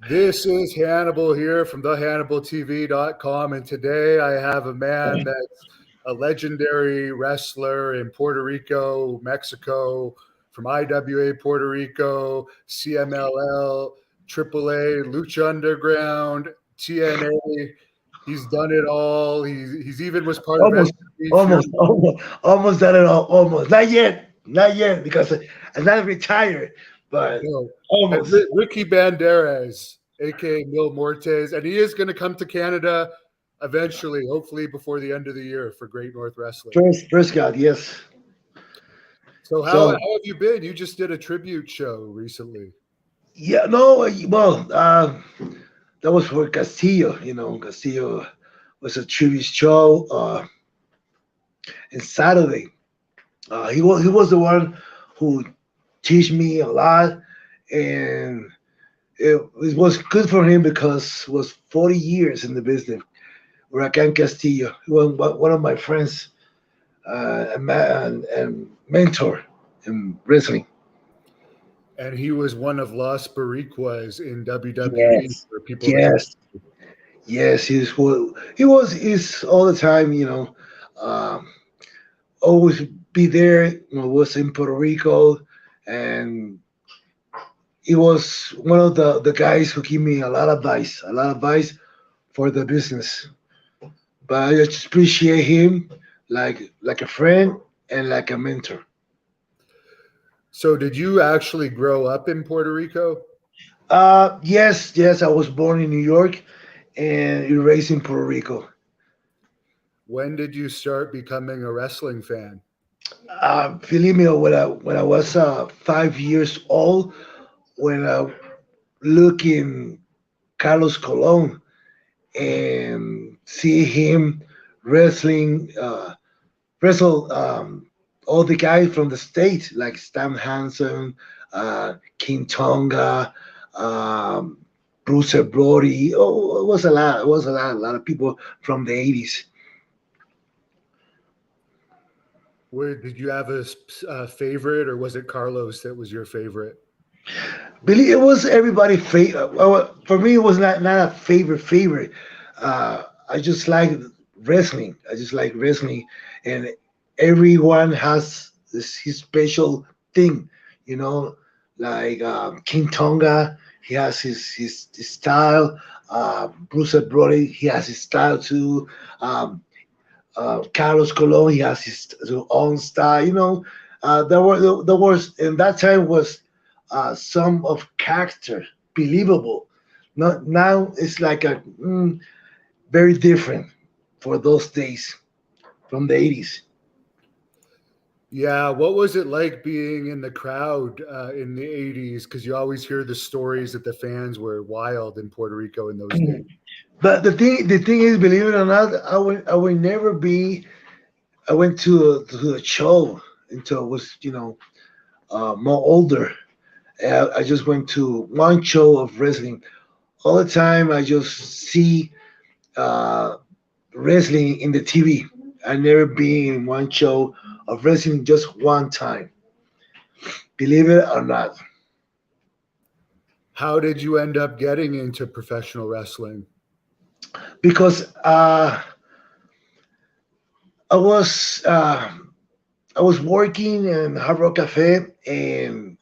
This is Hannibal here from thehannibaltv.com, and today I have a man that's a legendary wrestler in Puerto Rico, Mexico, from IWA Puerto Rico, CMLL, AAA, Lucha Underground, TNA. He's done it all. He's even was part of Almost, SMB almost, Fury. almost done it all. Almost, not yet, because I'm not retired, but No, and almost. Ricky Banderas, aka Mil Mortes, and he is going to come to Canada eventually, hopefully before the end of the year for Great North Wrestling. First God, yes. So how So have you been? You just did a tribute show recently. yeah, no, well, that was for Castillo. Castillo was a tribute show on Saturday. He was the one who teach me a lot, and it was good for him because it was 40 years in the business. Huracan Castillo, he was one of my friends and mentor in wrestling. And he was one of Los Boricuas in WWE Yes, for people that don't. yes, yes. He's all the time. Um, always be there. Was in Puerto Rico, and he was one of the guys who gave me a lot of advice for the business. But I just appreciate him like a friend and like a mentor. So did you actually grow up in Puerto Rico? Yes, yes. I was born in New York and raised in Puerto Rico. When did you start becoming a wrestling fan? Believe me, when I was 5 years old, when I looking Carlos Colon and see him wrestling, wrestle all the guys from the state like Stan Hansen, King Tonga, um, Bruce Brody. Oh, it was a lot. It was a lot of people from the 80s. Where did you have a favorite, or was it Carlos that was your favorite? Billy, it was everybody favorite. Well, for me, it was not a favorite. I just like wrestling. I just like wrestling, and everyone has his special thing. You know, like King Tonga, he has his style. Bruce Brody, he has his style too. Um, Carlos Colon, he has his own style. There was in that time was some of character believable. Not now it's like a very different for those days from the 80s. Yeah, what was it like being in the crowd in the 80s? Because you always hear the stories that the fans were wild in Puerto Rico in those days. But the thing is, believe it or not, I will never be. I went to a show until I was more older. I just went to one show of wrestling. All the time, I just see uh, wrestling in the TV. I never been in one show of wrestling just one time. Believe it or not, How did you end up getting into professional wrestling? because I was uh, I was working in Hard Rock Cafe, and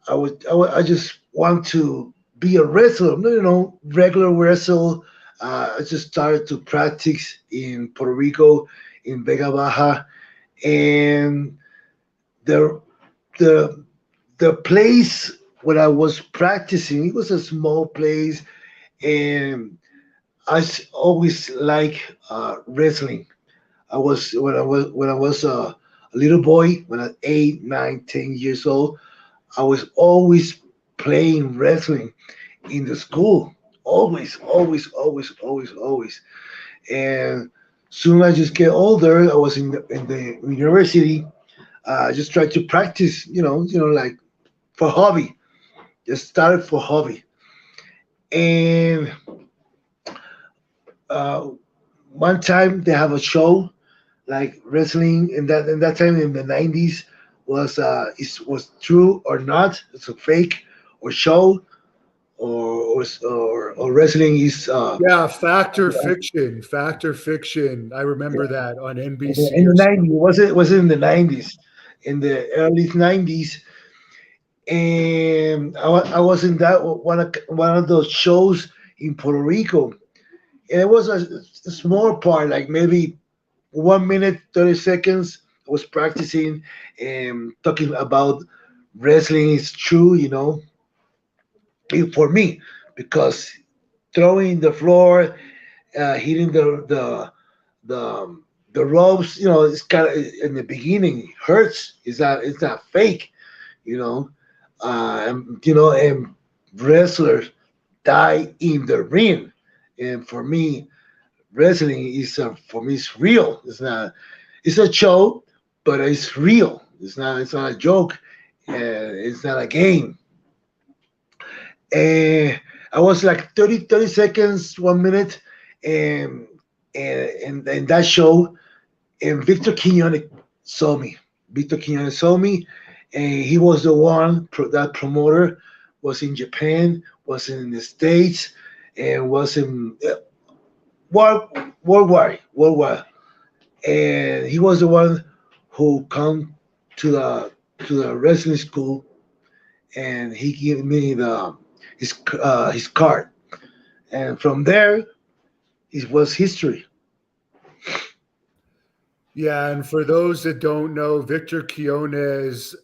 I just want to be a wrestler. No, regular wrestle. I just started to practice in Puerto Rico, in Vega Baja, and the the the place where I was practicing, it was a small place, and always like wrestling. I was when I was a little boy, when I was 8, 9, 10 years old. I was always playing wrestling in the school. Always, always, always, always, always. And soon I just get older. I was in the university. I just tried to practice, like for hobby. Just started for hobby. And uh, one time they have a show like wrestling in that time in the 90s was true or not, it's a fake or show. or wrestling is Yeah, Factor Fiction. I remember that on NBC in or the something. 90s. Was it in the 90s? In the early 90s, and I was in that one of those shows in Puerto Rico, and it was a small part, like maybe 1 minute 30 seconds. I was practicing and talking about wrestling is true, for me, because throwing the floor, hitting the ropes, it's kind of in the beginning hurts. It's not fake, you know. And wrestlers die in the ring, and for me, wrestling is for me it's real. It's not. It's a show, but it's real. It's not. It's not a joke. It's not a game. And I was like 30 seconds, 1 minute, and and that show, and Victor Quiñones saw me. Victor Quiñones saw me, and he was the one. That promoter was in Japan, was in the States, and was in world, worldwide. And he was the one who come to the wrestling school, and he gave me his card, and from there it was history. Yeah, and for those that don't know, Victor Quiones,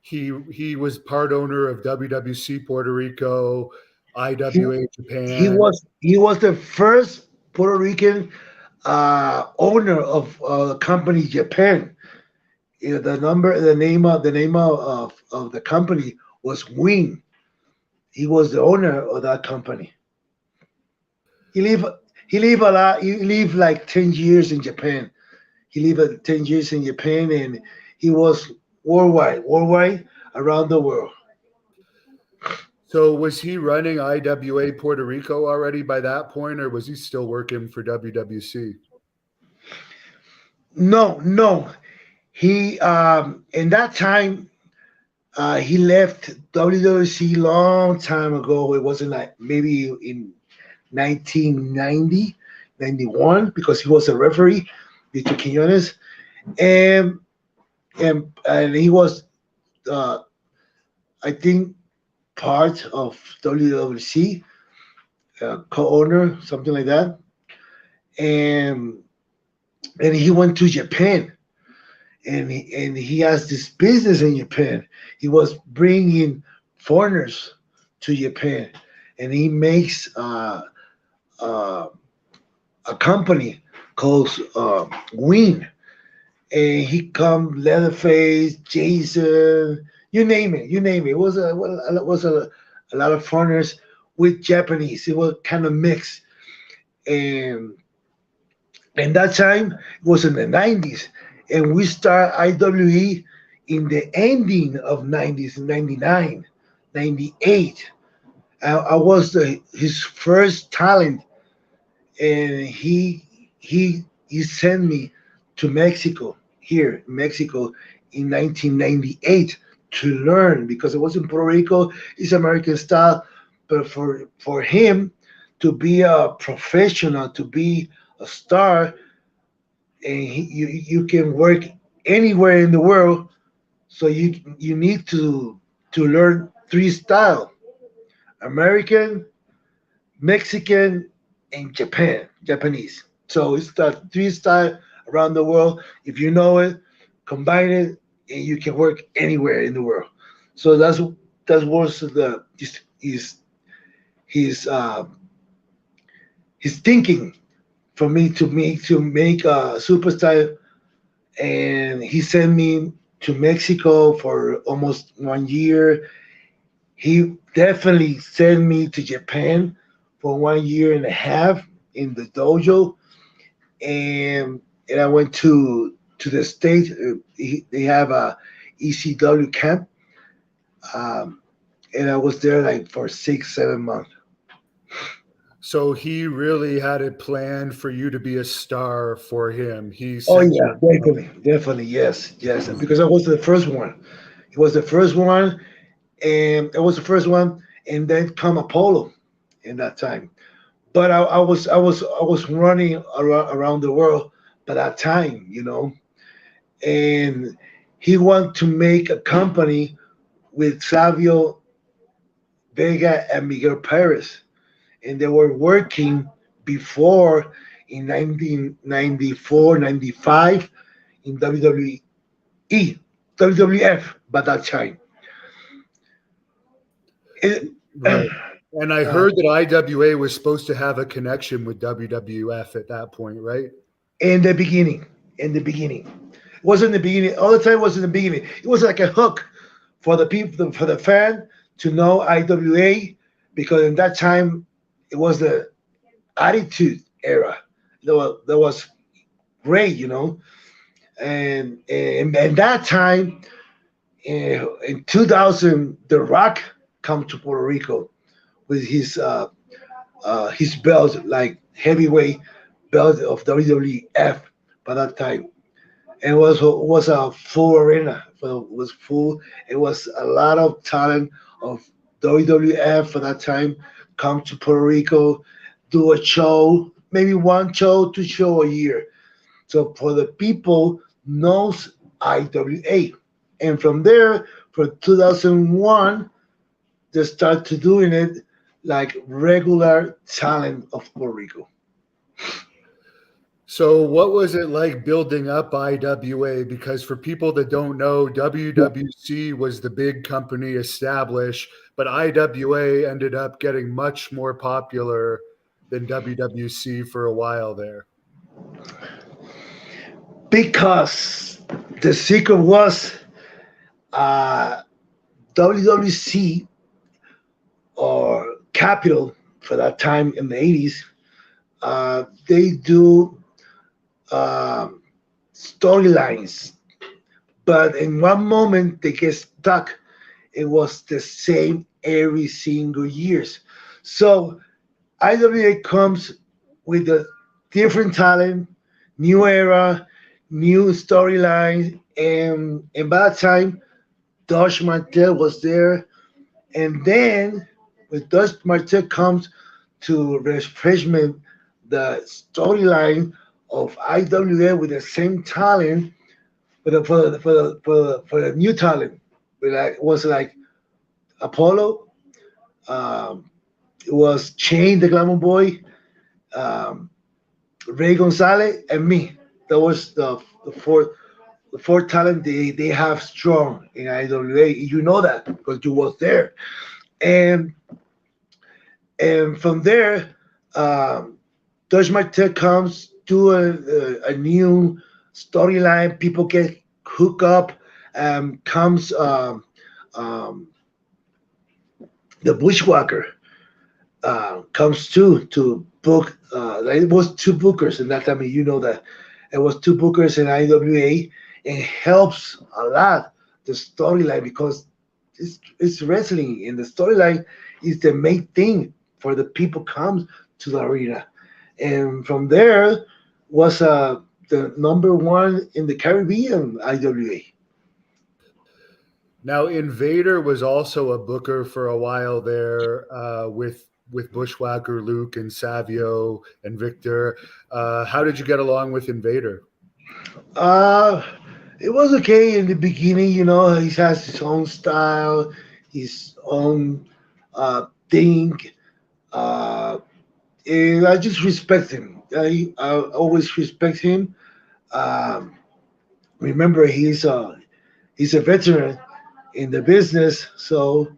he was part owner of WWC Puerto Rico, He IWA he Japan. was the first Puerto Rican owner of company Japan. The name of the company was Wing. He was the owner of that company. He lived he lived a lot. He lived like 10 years in Japan. He lived 10 years in Japan, and he was worldwide around the world. So was he running IWA Puerto Rico already by that point, or was he still working for WWC? No, no. He in that time he left WWC long time ago. It wasn't like maybe in 1990, 91, because he was a referee, Victor Quinones, and and he was uh, I think part of WWC, co-owner, something like that, and he went to Japan, and he has this business in Japan. He was bringing foreigners to Japan, and he makes uh, a company called Ween, and he come Leatherface, Jason, you name it. It was a lot of foreigners with Japanese. It was kind of mixed, and that time it was in the 90s, and we start IWE in the ending of 90s, 99, 98. I was his first talent, and he sent me to Mexico, here in Mexico, in 1998 to learn, because it was in Puerto Rico. It's American style, but for him to be a professional, to be a star, and you can work anywhere in the world. So you need to learn three style: American, Mexican, and Japanese. So it's the three style around the world. If you know it, combine it, and you can work anywhere in the world. So that was his his thinking for me to make a superstar, and he sent me to Mexico for almost 1 year. He definitely sent me to Japan for 1 year and a half in the dojo, and I went to the States. They have a ECW camp, um, and I was there like for 6 7 months. So he really had it planned for you to be a star for him. He Oh sent yeah, you. definitely, yes, because I was the first one. He was the first one, and I was the first one, and then come Apollo in that time. But I was running around the world by that time, and he wanted to make a company with Savio Vega and Miguel Perez, and they were working before in 1994, 95 in WWE, WWF by that time. It, Right. And I heard that IWA was supposed to have a connection with WWF at that point, right? in the beginning, in the beginning, it wasn't the beginning. All the time was in the beginning. It was like a hook for the people, for the fan to know IWA, because in that time it was the Attitude Era. That was great, and that time in 2000, The Rock come to Puerto Rico with his belt, like heavyweight belt of WWF by that time, and it was a full arena. So it was full. It was a lot of talent of WWF for that time come to Puerto Rico, do a show, maybe one show, two show a year. So for the people knows IWA, and from there, for 2001, they start to doing it like regular talent of Puerto Rico. So, what was it like building up IWA? Because for people that don't know, WWC was the big company established, but IWA ended up getting much more popular than WWC for a while there. Because the secret was uh, WWC or Capital for that time in the 80s. They do um storylines, but in one moment they get stuck. It was the same every single years. So IWA comes with a different talent, new era, new storyline, and by that time, Dosh Martel was there, and then with Dosh Martel comes to refreshment the storyline of IWA with the same talent for the new talent. But like, it was like Apollo, um, it was Chain the Glamour Boy, um, Ray Gonzalez, and me. That was the four talent they have strong in IWA. You know that because you was there. And and from there, um, Touch My Tech comes to a new storyline. People get hooked up. Comes um, the Bushwhacker comes to book. Like, it was two bookers in that time. You know that it was two bookers in IWA, and helps a lot the storyline because it's wrestling, and the storyline is the main thing for the people comes to the arena. And from there was the number one in the Caribbean IWA. Now, Invader was also a booker for a while there with Bushwhacker, Luke, and Savio and Victor. How did you get along with Invader? Uh, it was okay in the beginning. He has his own style, his own thing. Uh, and I just respect him. I always respect him. Um, Remember, he's a veteran in the business, so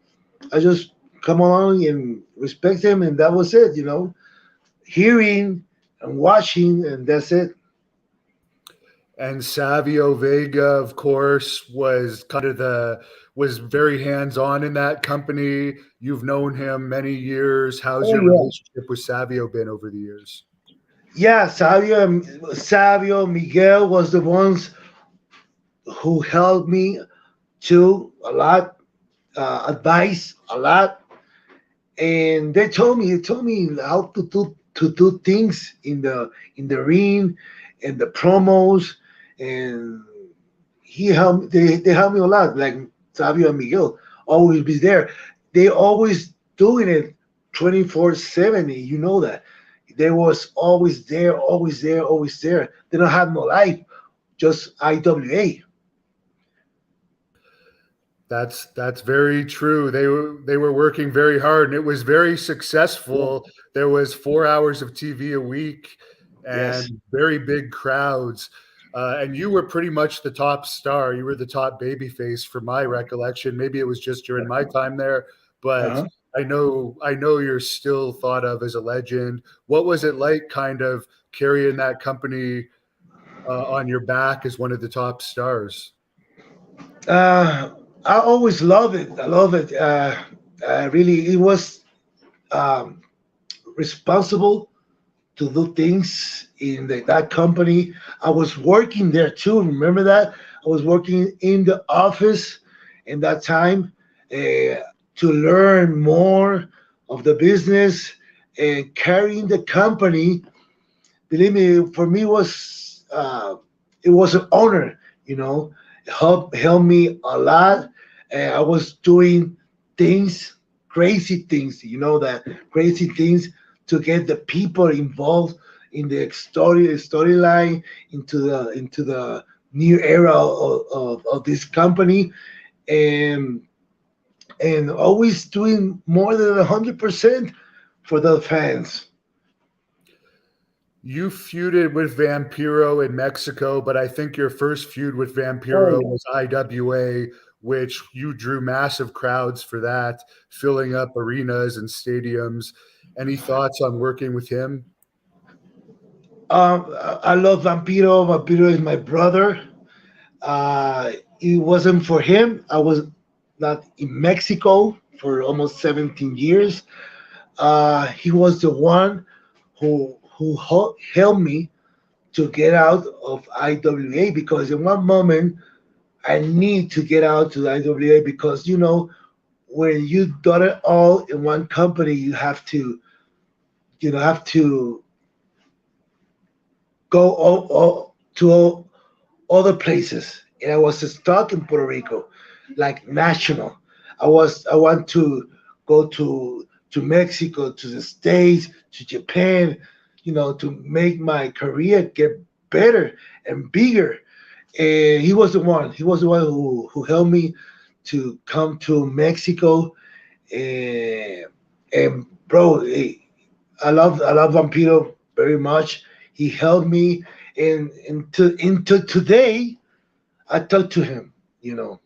I just come along and respect him, and that was it. Hearing and watching, and that's it. And Savio Vega, of course, was kind of the was very hands on in that company. You've known him many years. How's Oh your yeah, relationship with Savio been over the years? yeah. Savio, Miguel was the ones who helped me too a lot, advice a lot, and they told me how to do things in the ring and the promos, and they helped me a lot. Like Savio and Miguel always be there. They always doing it 24/7. You know that they was always there, always there, always there. They don't have no life, just IWA. That's very true. They were working very hard, and it was very Yeah. successful. There was 4 hours of TV a week, Yes. and very big crowds. And you were pretty much the top star. You were the top baby face, from my recollection. Maybe it was just during my time there, but Uh-huh. I know you're still thought of as a legend. What was it like, kind of carrying that company on your back as one of the top stars? Uh, I always love it. I love it. Really, it was um, responsible to do things in that company. I was working there too. Remember that? I was working in the office in that time to learn more of the business and carrying the company. Believe me, for me it was an honor. You know, helped me a lot. And I was doing things, crazy things. You know that crazy things to get the people involved in the storyline into the new era of this company, and always doing more than 100% for the fans. You feuded with Vampiro in Mexico, but I think your first feud with Vampiro Oh, was IWA, which you drew massive crowds for that, filling up arenas and stadiums. Any thoughts on working with him? I love Vampiro. Vampiro is my brother. It wasn't for him. I was not in Mexico for almost 17 years. He was the one who helped me to get out of IWA, because in one moment I need to get out to the IWA, because when you done it all in one company, you have to go to other places, and I was stuck in Puerto Rico, like national. I want to go to Mexico, to the States, to Japan, to make my career get better and bigger. And he was the one. He was the one who helped me to come to Mexico. And, and bro, I love Vampiro very much. He helped me, and into today I talk to him. You know,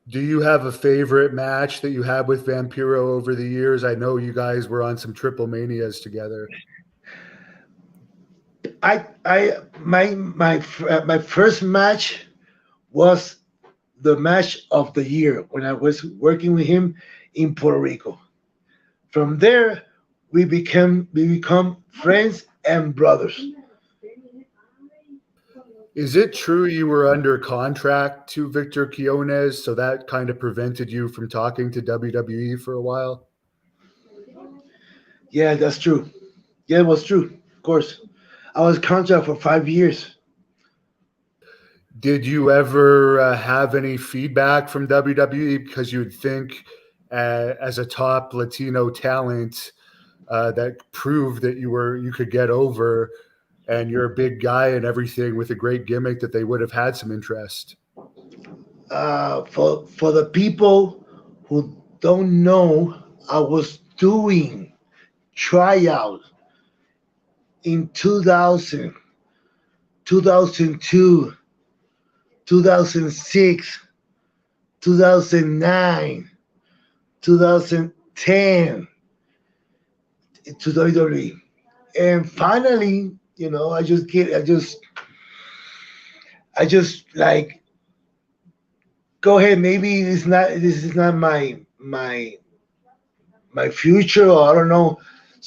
Do you have a favorite match that you had with Vampiro over the years? I know you guys were on some Triple Manias together. my first match was the match of the year when I was working with him in Puerto Rico. From there, we become friends and brothers. Is it true you were under contract to Victor Quiones, so that kind of prevented you from talking to WWE for a while? Yeah, that's true. Yeah, it was true. Of course, I was contract for 5 years. Did you ever have any feedback from WWE, because you would think, as a top Latino talent, that proved that you could get over, and you're a big guy and everything with a great gimmick, that they would have had some interest? For the people who don't know, I was doing tryout in 2000, 2002, 2006, 2009, 2010 to WWE. And finally, I just like, go ahead. Maybe this is not my future, or I don't know.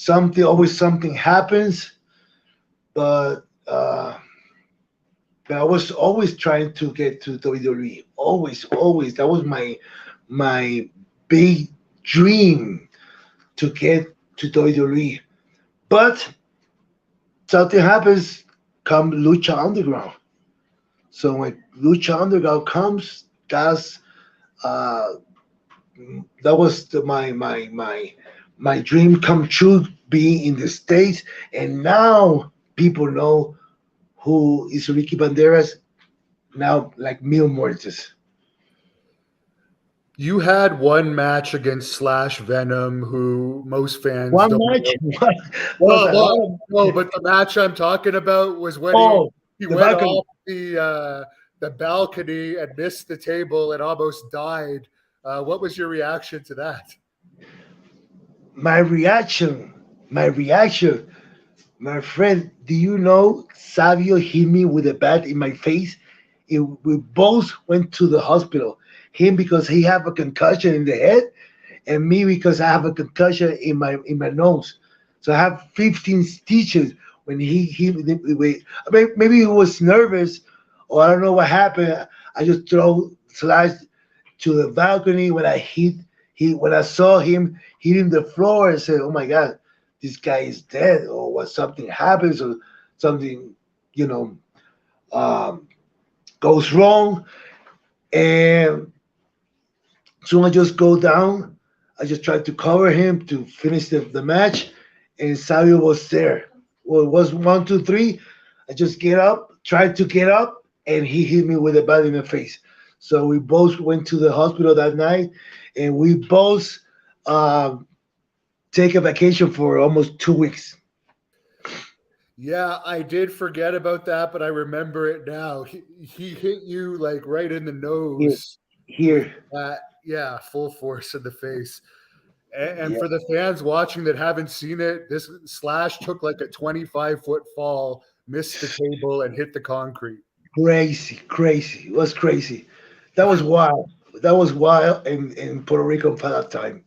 Always something happens, but I was always trying to get to WWE. Always, always. That was my big dream, to get to WWE. But something happens come Lucha Underground. So when Lucha Underground comes, that's uh, that was my dream come true, being in the States. And now people know who is Ricky Banderas now, like Mil Muertes. You had one match against Slash Venom, who most fans One don't match, know. what was Well, a well, lot of. no, but the match I'm talking about was when Oh, he the went balcony. off the balcony and missed the table and almost died. What was your reaction to that? My reaction, my reaction, my friend. Do you know Savio hit me with a bat in my face? We both went to the hospital. Him because he have a concussion in the head, and me because I have a concussion in my nose. So I have 15 stitches when he I mean, maybe he was nervous, or I don't know what happened. I just throw slides to the balcony. When I hit when I saw him hitting the floor, I said, "Oh my God, this guy is dead," or what, something happens, or something, you know, um, goes wrong. And so I just go down. I just tried to cover him to finish the match, and Savio was there. Well, it was one, two, three. I just get up, tried to get up, and he hit me with a bat in the face. So we both went to the hospital that night, and we both um, take a vacation for almost 2 weeks. Yeah, I did forget about that, but I remember it now. He hit you like right in the Here, nose with here, that, yeah, full force in the face. And yeah, for the fans watching that haven't seen it, this Slash took like a 25-foot fall, missed the table, and hit the concrete. crazy, crazy. It was crazy. That was wild. That was wild in Puerto Rico for that time.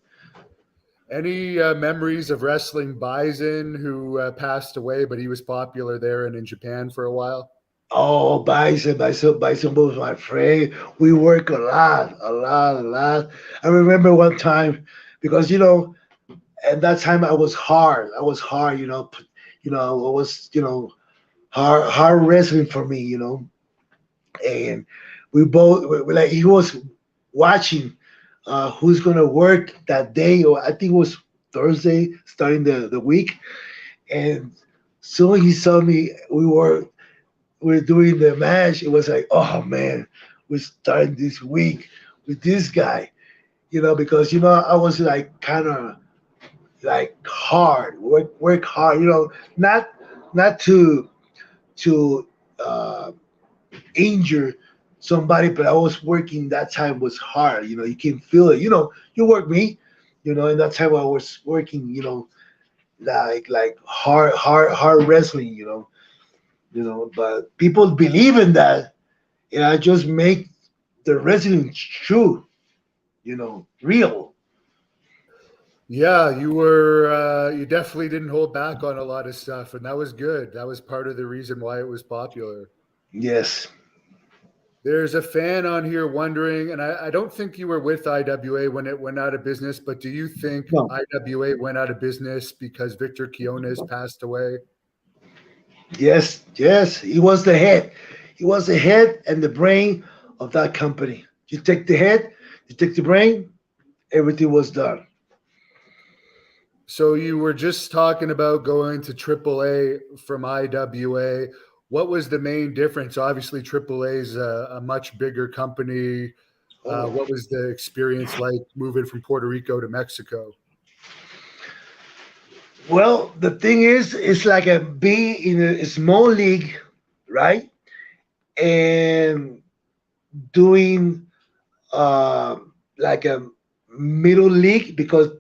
Any memories of wrestling Bison, who passed away, but he was popular there and in Japan for a while? Oh, Bison was my friend. We work a lot, a lot, a lot. I remember one time because at that time I was hard. I was hard. It was hard wrestling for me. And we both like he was watching who's gonna work that day, or I think it was Thursday, starting the week. And soon he saw me. We're doing the match. It was like, oh man, we're starting this week with this guy, because I was like kind of like hard, work hard, not to uh, injure somebody, but I was working that time was hard. You can feel it. You work me, and that time I was working, like hard wrestling, but people believe in that, and I just make the wrestling true, real. Yeah, you definitely didn't hold back on a lot of stuff, and that was good. That was part of the reason why it was popular. Yes. There's a fan on here wondering, and I don't think you were with IWA when it went out of business, but do you think No. IWA went out of business because Victor Quiones passed away? Yes. Yes. He was the head. He was the head and the brain of that company. You take the head, you take the brain, everything was done. So you were just talking about going to AAA from IWA. What was the main difference? Obviously, AAA is a much bigger company. Oh. What was the experience like moving from Puerto Rico to Mexico? Well, the thing is, it's like a being in a small league, right? And doing uh, like a middle league, because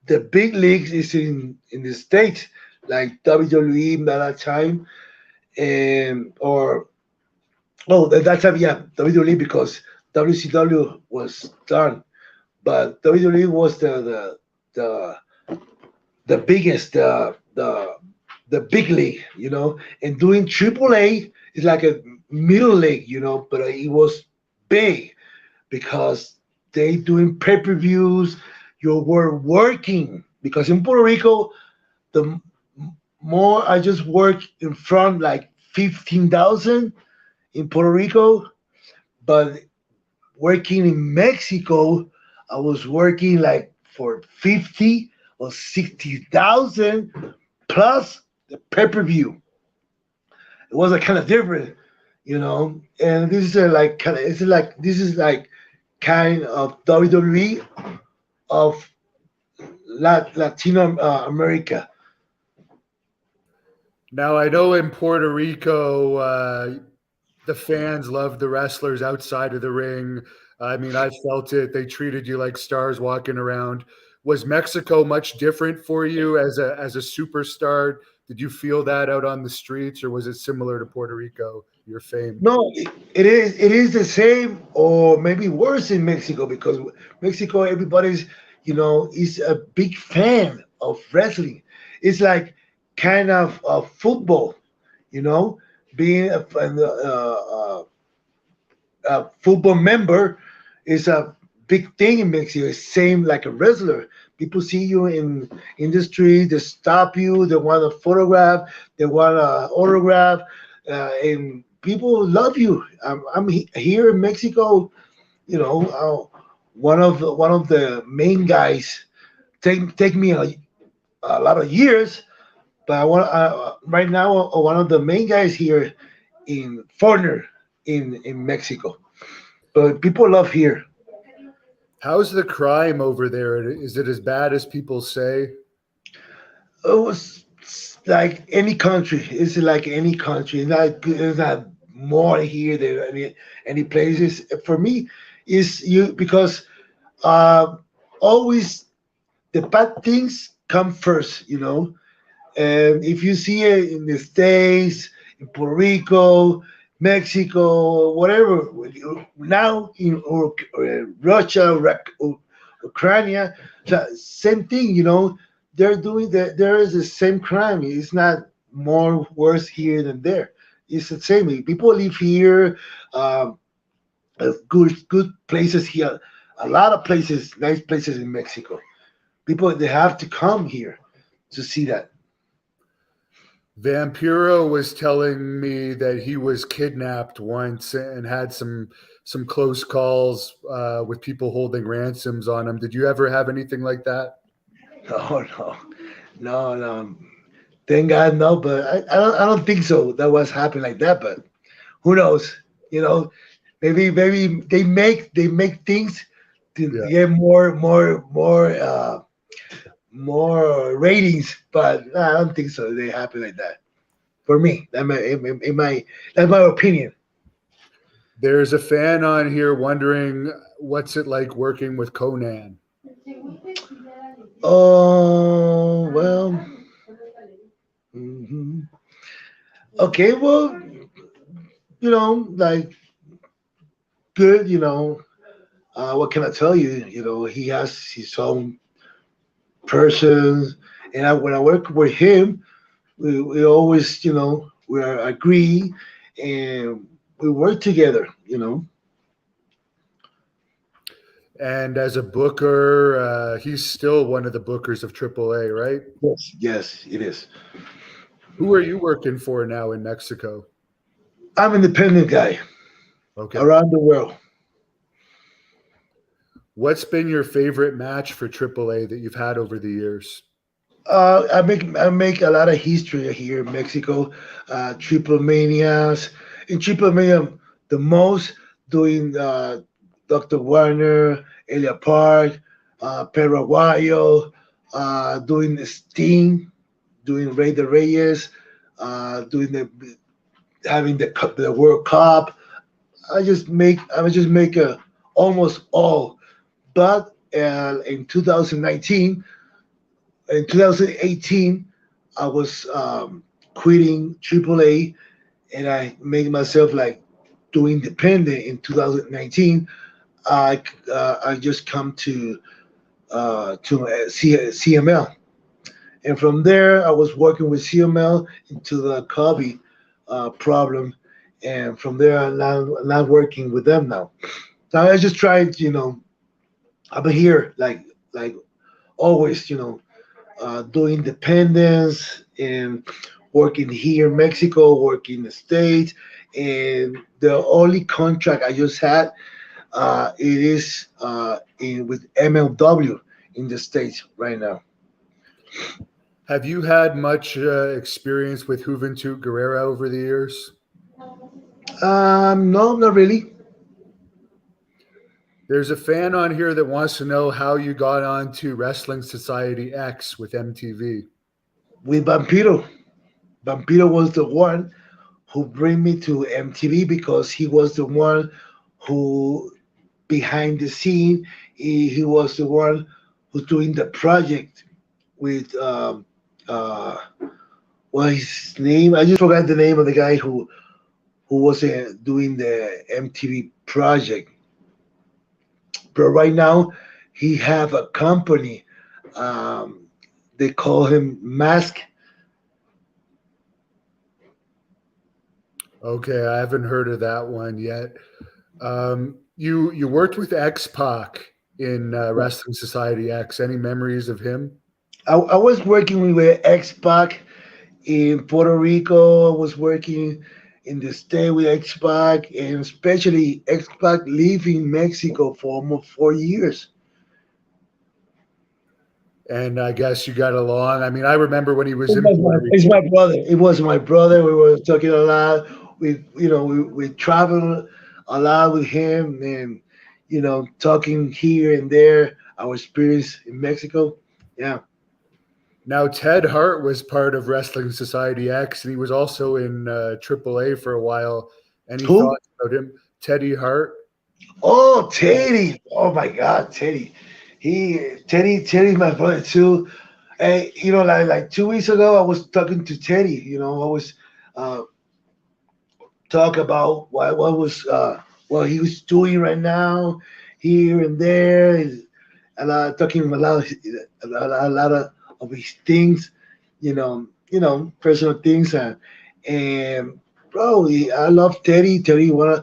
the big leagues is in the States, like WWE at that time, and or at that time, yeah, WWE, because WCW was done, but WWE was the the biggest, the big league, and doing AAA is like a middle league, but it was big because they doing pay-per-views. You were working because in Puerto Rico, the more I just work in front, like 15,000 in Puerto Rico, but working in Mexico, I was working like for 50 or 60,000 plus the pay-per-view. It was a kind of different, And this is like kind of it's like this is like kind of WWE of Latino America. Now I know in Puerto Rico, the fans love the wrestlers outside of the ring. I mean, I felt it. They treated you like stars walking around. Was Mexico much different for you as a superstar? Did you feel that out on the streets, or was it similar to Puerto Rico, your fame? No, it is the same or maybe worse in Mexico because Mexico everybody's is a big fan of wrestling. It's like kind of football, you know, being a football member is a big thing in Mexico. It's same like a wrestler. People see you in the street, they stop you, they want a photograph, they want a autograph, and people love you. Here in Mexico. One of the main guys take me a lot of years, but I want right now one of the main guys here in foreigner in Mexico. But people love here. How's the crime over there? Is it as bad as people say? It was like any country. It's like any country. It's not more here than any places. For me, is you because uh, always the bad things come first. And if you see it in the States, in Puerto Rico, Mexico, whatever, now in Russia, Ukraine, same thing, they're doing that. There is the same crime. It's not more worse here than there. It's the same. People live here, um, good places here, a lot of places, nice places in Mexico. People, they have to come here to see that. Vampiro was telling me that he was kidnapped once and had some close calls with people holding ransoms on him. Did you ever have anything like that? No, no, no, no. Thank God, no. But I don't think so. That was happening like that. But who knows? Maybe they make things to Yeah. get more ratings. But I don't think so. They happen like that. For me, that's my opinion. There's a fan on here wondering what's it like working with Conan. Oh well. hmm Okay, well, like good. What can I tell you? He has his own person, and when I work with him, we always, we agree, and we work together. And as a booker, he's still one of the bookers of AAA, right? Yes, yes, it is. Who are you working for now in Mexico? I'm an independent guy Okay. around the world. What's been your favorite match for AAA that you've had over the years? I make a lot of history here in Mexico. Triple manias in Triple Mania, the most doing Dr. Warner, Elia Park, Paraguayo, doing the Sting, doing Ray de Reyes, doing the World Cup. I just make almost all. But in 2019, in 2018, I was quitting AAA, and I made myself like doing independent in 2019. I just come to CML, and from there I was working with CML into the Kobe problem, and from there I'm not working with them now. So I just tried, I've been here like always, doing independence and working here in Mexico, working in the States. And the only contract I just had It is with MLW in the States right now. Have you had much experience with Juventud Guerrera over the years? No, not really. There's a fan on here that wants to know how you got on to Wrestling Society X with MTV. With Vampiro. Vampiro was the one who bring me to MTV because he was the one who behind the scene. He was the one who's doing the project with what his name? I just forgot the name of the guy who was doing the MTV project. But right now he have a company. Um, they call him Mask. Okay, I haven't heard of that one yet. You worked with X Pac in Wrestling Society X. Any memories of him? I was working with X Pac in Puerto Rico. I was working in the state with X Pac, and especially X Pac lived in Mexico for almost 4 years. And I guess you got along. I mean, I remember when he was It in was Puerto it's Rico. my brother. It was my brother. We were talking a lot. We traveled a lot with him, and talking here and there. Our experience in Mexico. Yeah. Now, Ted Hart was part of Wrestling Society X, and he was also in AAA for a while. Any Who? thoughts about him? Teddy Hart? Oh, Teddy. Oh my God, Teddy. Teddy's my brother too. Hey, like 2 weeks ago, I was talking to Teddy. I was uh, talk about what he was doing right now, here and there, and talking a lot, of his things, personal things, and bro, I love Teddy. Teddy, when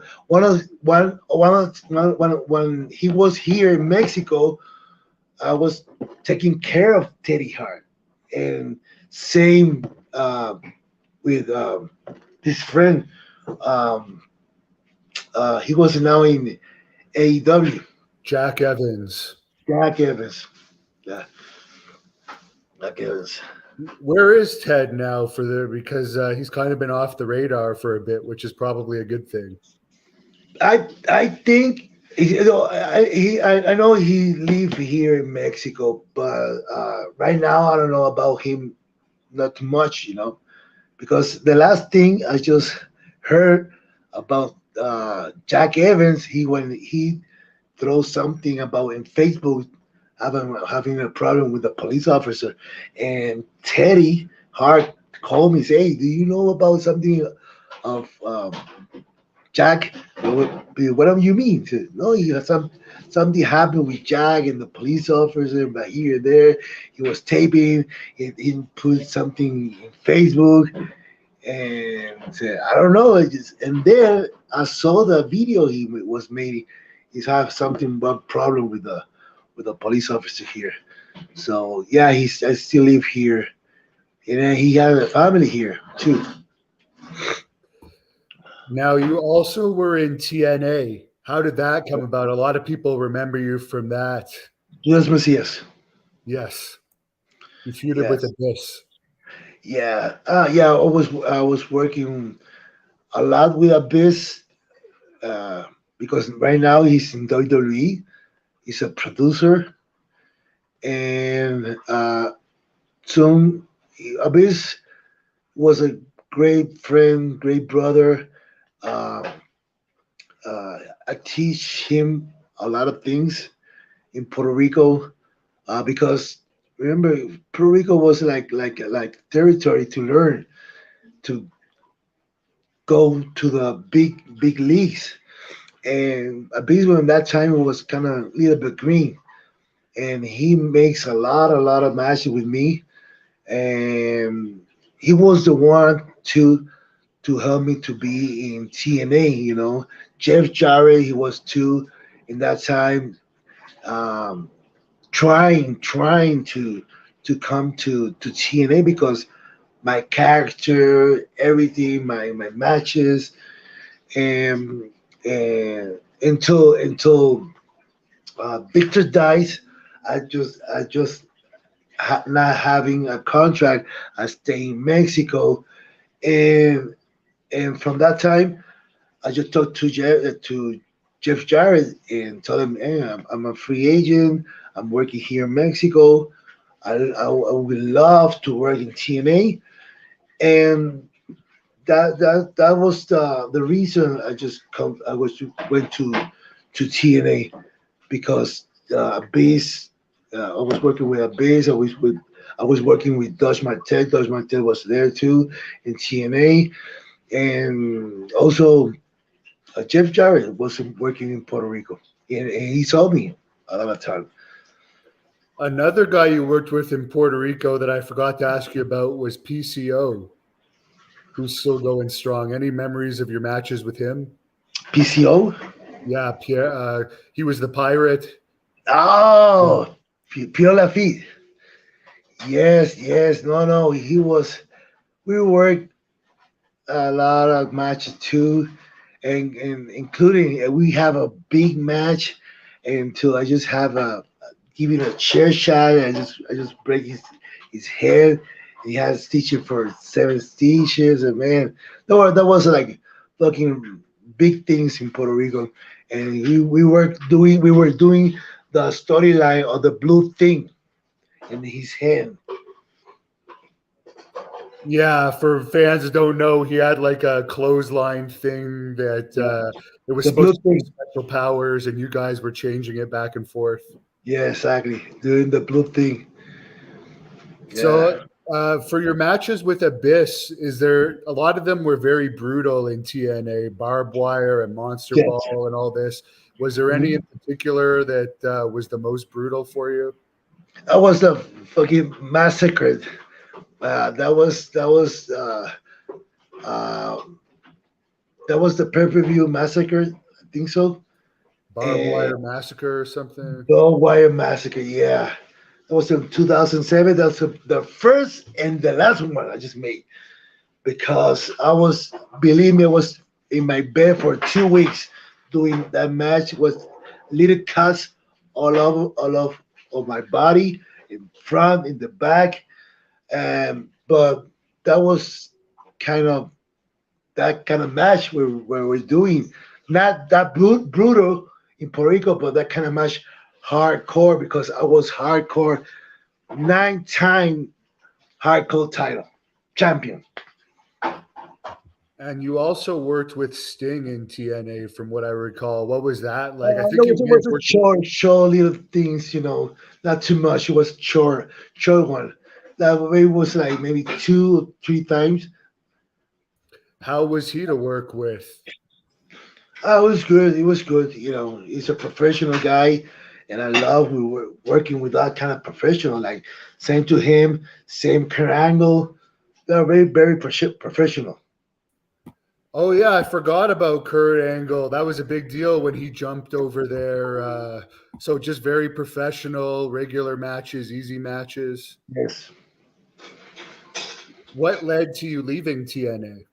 he was here in Mexico, I was taking care of Teddy Hart, and same with his friend. Um, he was now in AEW. Jack Evans. Jack Evans. Yeah, Jack Evans. Where is Ted now for the because he's kind of been off the radar for a bit, which is probably a good thing. I think I know he live here in Mexico, but right now I don't know about him not much, because the last thing I just heard about Jack Evans, when he throws something about in Facebook having a problem with a police officer, and Teddy Hart called me, say, "Hey, do you know about something of Jack? What do you mean? No, you have something happened with Jack and the police officer, but here and there, he was taping. He put something in Facebook, and said, I don't know. And then I saw the video he was made. He's have something but problem with the police officer here. So yeah, I still live here, and then he has a family here too. Now, you also were in TNA. How did that come about? A lot of people remember you from that. Yes, Messias. Yes, you feuded with Yes. Abyss. Yeah. Yeah. I was working a lot with Abyss, uh, because right now he's in WWE. He's a producer, and soon Abyss was a great friend, great brother. Um, uh, I teach him a lot of things in Puerto Rico, because remember Puerto Rico was like territory to learn, to go to the big leagues. And Abyss in that time was kind of a little bit green, and he makes a lot of matches with me, and he was the one to help me to be in TNA. Jeff Jarrett, he was too in that time, um, trying to come to TNA because my character, everything, my matches, and and until Victor dies. I just not having a contract. I stay in Mexico, and from that time, I just talked to Jeff Jarrett and told him, hey, I'm a free agent. I'm working here in Mexico. I would love to work in TNA, and that was the reason I went to TNA because base I was working with a base. I was working with Dutch Martel. Dutch Martel was there too in TNA, and also Jeff Jarrett was working in Puerto Rico, and he saw me a lot of time. Another guy you worked with in Puerto Rico that I forgot to ask you about was PCO, who's still going strong. Any memories of your matches with him? PCO. Yeah, Pierre. He was the pirate. Yeah. Oh, Pierre Lafitte. Yes, yes. No, no. He was. We worked a lot of matches too, and including we have a big match, until I just have a give him a chair shot. And I just break his head. He has stitches for 7 stitches, and man, that was like fucking big things in Puerto Rico. And we were doing the storyline of the blue thing in his hand. Yeah, for fans that don't know, he had like a clothesline thing that Yeah, it was the blue supposed to be thing. special powers, and you guys were changing it back and forth. Yeah, exactly. Doing the blue thing. So, Yeah. for your matches with Abyss, is there a lot of them were very brutal in TNA, barbed wire and monster Yes. ball and all this? Was there any in Mhm. particular that was the most brutal for you? I was the fucking massacred. Uh, that was the pay-per-view massacre. I think so. Barbed And wire massacre or something? Dog Wire Massacre. Yeah, that was in 2007. That's the first and the last one I just made because believe me, I was in my bed for 2 weeks doing that match with little cuts all of my body, in front, in the back. But that was kind of that kind of match where we're doing not that brutal in Puerto Rico, but that kind of match hardcore because I was hardcore 9-time hardcore title champion. And you also worked with Sting in TNA, from what I recall. What was that like? I There think you was may have always a worked. short little things, not too much. It was short one. That way was like maybe 2 or 3 times. How was he to work with? It was good. It was good. He's a professional guy, and I love we were working with that kind of professional. Like same to him, same career angle. They're very professional. Oh yeah, I forgot about Kurt Angle. That was a big deal when he jumped over there. So just very professional, regular matches, easy matches. Yes. What led to you leaving TNA?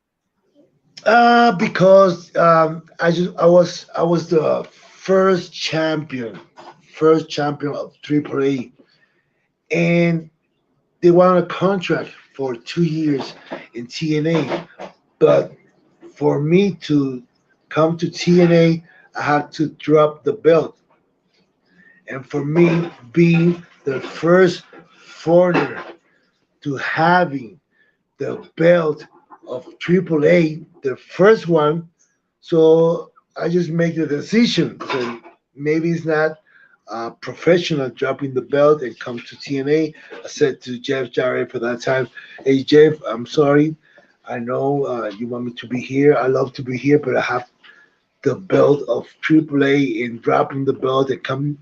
Because I was the first champion of AAA, and they wanted a contract for 2 years in TNA. But for me to come to TNA, I had to drop the belt. And for me, being the first foreigner to having the belt of AAA, the first one, so I just make the decision. So maybe it's not professional dropping the belt and come to TNA. I said to Jeff Jarrett for that time, "Hey Jeff, I'm sorry. I know you want me to be here. I love to be here, but I have the belt of AAA and dropping the belt and come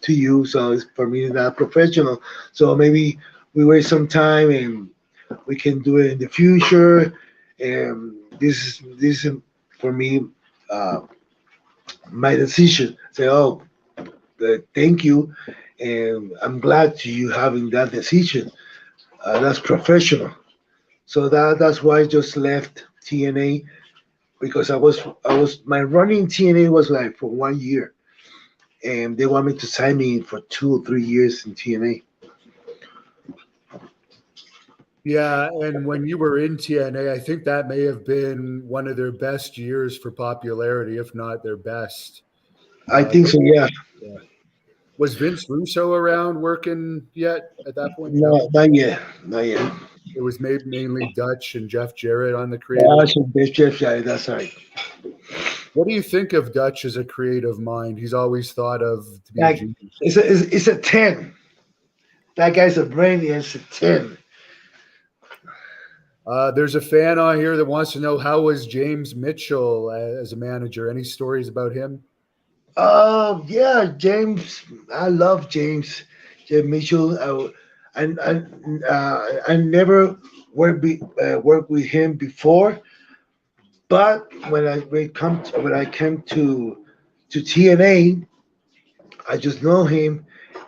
to you. So it's, for me, it's not professional. So maybe we waste some time and we can do it in the future. And this is for me uh, my decision. Say, oh, thank you, and I'm glad to you having that decision. That's professional. So that's why I just left TNA because I was my running TNA was like for 1 year, and they want me to sign me for 2 or 3 years in TNA. Yeah, and when you were in TNA, I think that may have been one of their best years for popularity, if not their best. I think Was, so. Yeah. yeah. Was Vince Russo around working yet at that point? No, No, not yet. Not yet. it was mainly Dutch and Jeff Jarrett on the creative. Gosh, Jeff, yeah, that's right. What do you think of Dutch as a creative mind? He's always thought of to be a Like genius. it's a 10. That guy's a brain. It's a 10. There's a fan on here that wants to know how was James Mitchell as a manager? Any stories about him? Yeah, James. I love James. James Mitchell. I never worked with him before, but when I came to TNA, I just know him,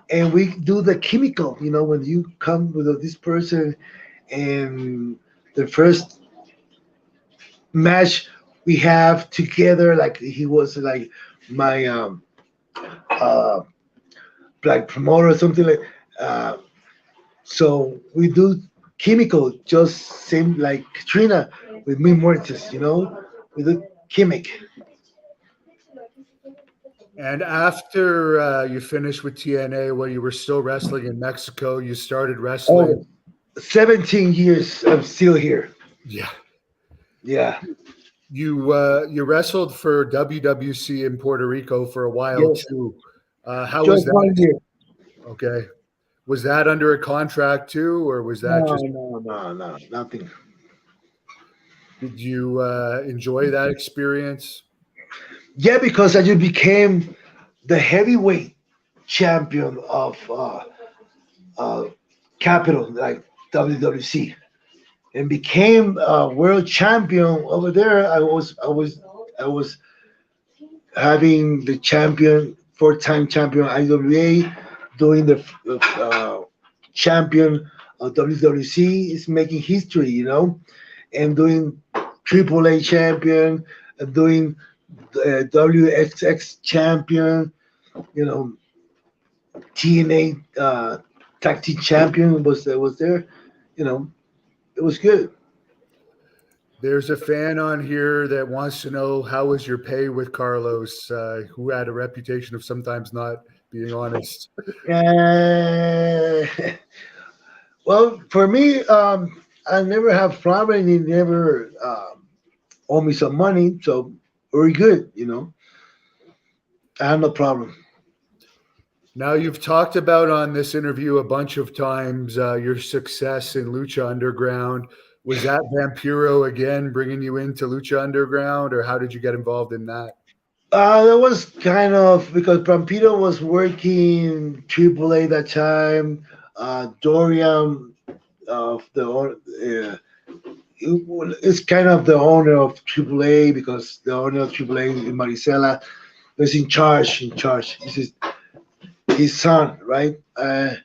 and we do the chemical. When you come with this person, and the first match we have together, like he was like my uh like promoter or something like. Uh, so we do chemical, just same like Katrina with me Meurtes. We do chemic. And after you finished with TNA, where you were still wrestling in Mexico, you started wrestling. Oh, 17 years I'm still here. Yeah, Yeah. you wrestled for WWC in Puerto Rico for a while Yes. too. How was Just one that? year. Okay, was that under a contract too, or was that No, just? no, no, no, nothing. Did you enjoy that experience? Yeah, because I just became the heavyweight champion of uh, Capital, like WWC, and became a world champion over there. I was having the champion, four-time champion IWA, doing the champion of WWC. Is making history, and doing Triple A champion, doing WXX champion, you know, TNA tag team champion was there. You know, it was good. There's a fan on here that wants to know how was your pay with Carlos, who had a reputation of sometimes not being honest. Uh, well, for me, I never have problem. He never owe me some money, so very good. I have no problem. Now, you've talked about on this interview a bunch of times your success in Lucha Underground. Was that Vampiro again bringing you into Lucha Underground, or how did you get involved in that? That was kind of because Pampito was working AAA that time. Dorian of it's kind of the owner of AAA because the owner of AAA in Maricela was in charge. This is his son, right? And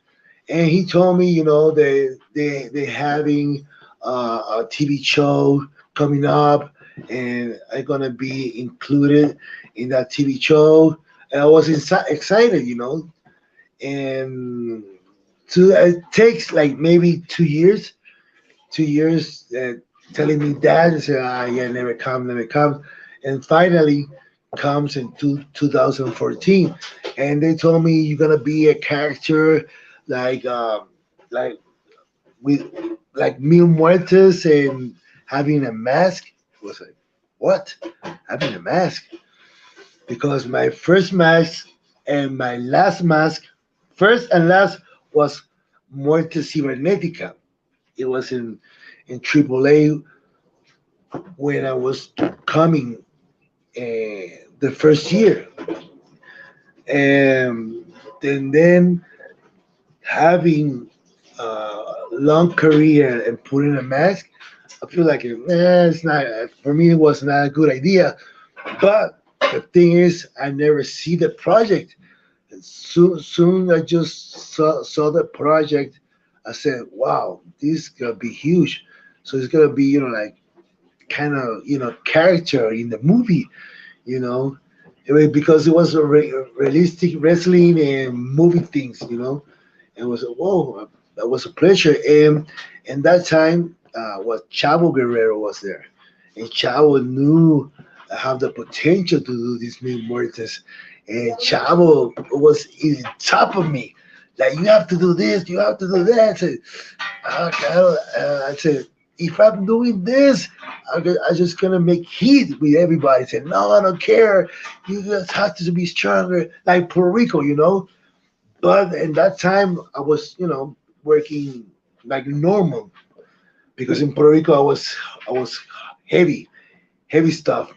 he told me, they having a TV show coming up, and I'm gonna be included in that TV show. And I was excited, and so it takes like maybe 2 years, 2 years telling me that, and say, yeah, never come, and finally comes in 2014, and they told me you're gonna be a character like like with like Mil Muertes and having a mask. It was like, what? Having a mask? Because my first mask and my last mask, first and last, was Muerte Cibernética. It was in AAA when I was coming the first year, and then having long career and putting a mask, I feel like it's not for me. It was not a good idea. But the thing is, I never see the project. And soon I just saw the project. I said, "Wow, this is gonna be huge." So it's gonna be, like kind of character in the movie. You know, because it was a realistic wrestling and movie things. It was whoa, that was a pleasure. And that time, what Chavo Guerrero was there, and Chavo knew I have the potential to do this new Meurtes, and Chavo was in top of me. Like you have to do this, you have to do that. I said, I said, if I'm doing this, I just gonna make heat with everybody. I said, no, I don't care. You just have to be stronger, like Puerto Rico. But in that time, I was, working like normal because in Puerto Rico I was heavy, heavy stuff.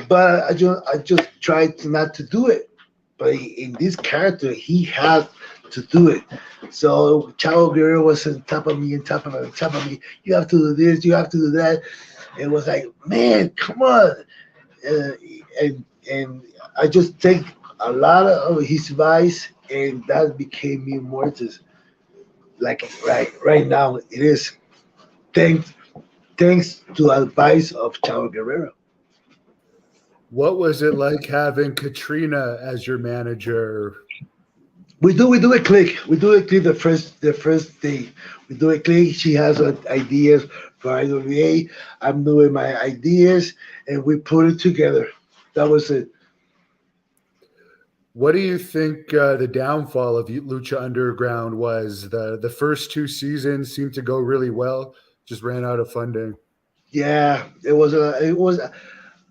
But I just tried not to do it. But in this character, he had to do it. So Chavo Guerrero was on top of me, on top of me, on top of me. You have to do this, you have to do that. It was like, man, come on. Uh, and I just take a lot of his advice, and that became me Mortis. Like right now, it is thanks thanks to advice of Chavo Guerrero. What was it like having Katrina as your manager? We do a click. We do a click the first day. We do a click. She has ideas for IWA. I'm doing my ideas, and we put it together. That was it. What do you think the downfall of Lucha Underground was? The first two seasons seemed to go really well, just ran out of funding. Yeah, it was.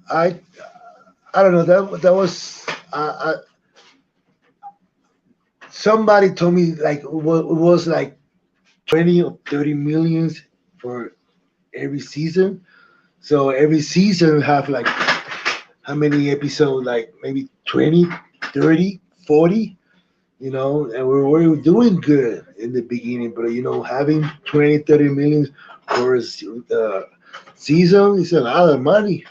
I I don't know. That was. Somebody told me like it was like 20 or 30 millions for every season. So every season have like how many episodes? Like maybe 20, 30, 40. And we were doing good in the beginning, but having 20, 30 million for a season is a lot of money.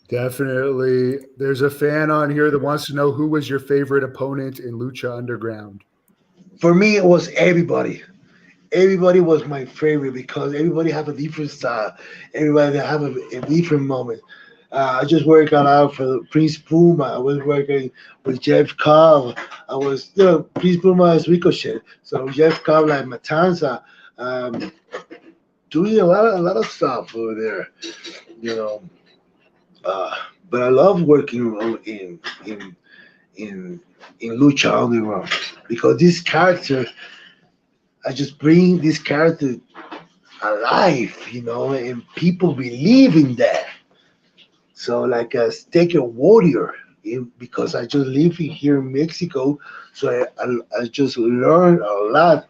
Definitely. There's a fan on here that wants to know who was your favorite opponent in Lucha Underground. For me, it was everybody. Everybody was my favorite because everybody have a different style. Everybody have a different moment. I just worked out for Prince Puma. I was working with Jeff Cobb. I was, Prince Puma is Ricochet. So Jeff Cobb like Matanza, um, doing a lot of stuff over there. You know, uh, but I love working in in in Lucha Underground because this character, I just bring this character alive, and people believe in that. So like a steak warrior, because I just live here in Mexico, so I just learned a lot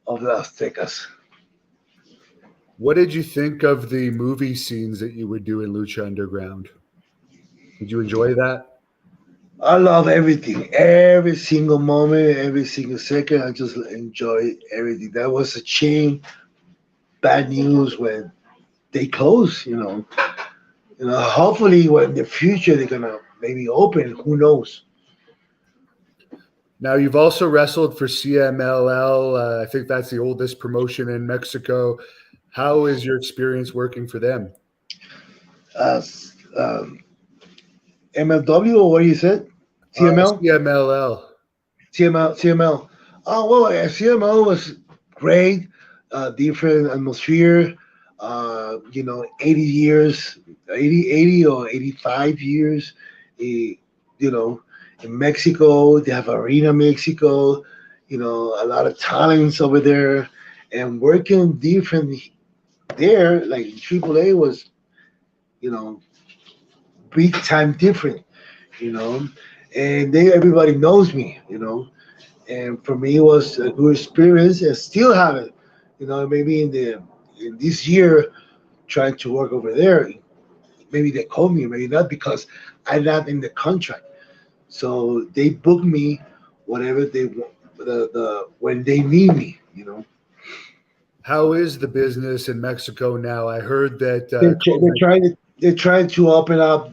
of the Aztecas. What did you think of the movie scenes that you would do in Lucha Underground? Did you enjoy that? I love everything, every single moment, every single second. I just enjoy everything. That was a shame, bad news when they close. Hopefully, when in the future they're gonna maybe open. Who knows? Now, you've also wrestled for CMLL. I think that's the oldest promotion in Mexico. How is your experience working for them? Uh, MLW or what you said? CML? CMLL. CML. Oh, well, CML was great, different atmosphere. 80 years, 80 or 85 years. eh, you know, in Mexico, they have Arena Mexico, a lot of talents over there. And working different there, like AAA was, you know, big time different, you know. And everybody knows me. And for me, it was a good experience, and still have it. Maybe in this year, trying to work over there, maybe they call me, maybe not, because I'm not in the contract. So they book me whatever they want, the when they need me. How is the business in Mexico now? I heard that They're trying to open up.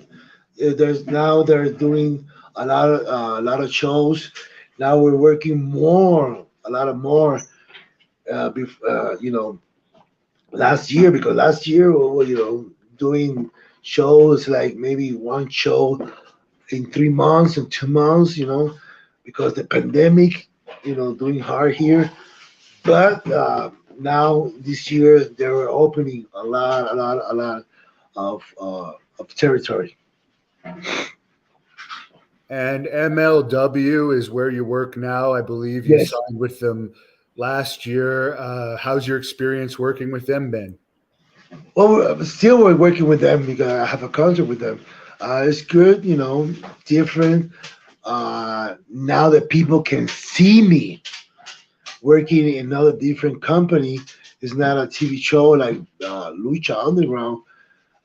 They're doing a lot of shows. Now we're working more, a lot of more. last year, because last year we were, doing shows like maybe one show in 3 months and 2 months, because the pandemic, doing hard here. But now this year they were opening a lot of territory. And MLW is where you work now. I believe you Yes. signed with them last year. How's your experience working with them been? Well, still we're working with them because I have a contract with them. It's good, different. Now that people can see me working in another different company, it's not a TV show like Lucha Underground.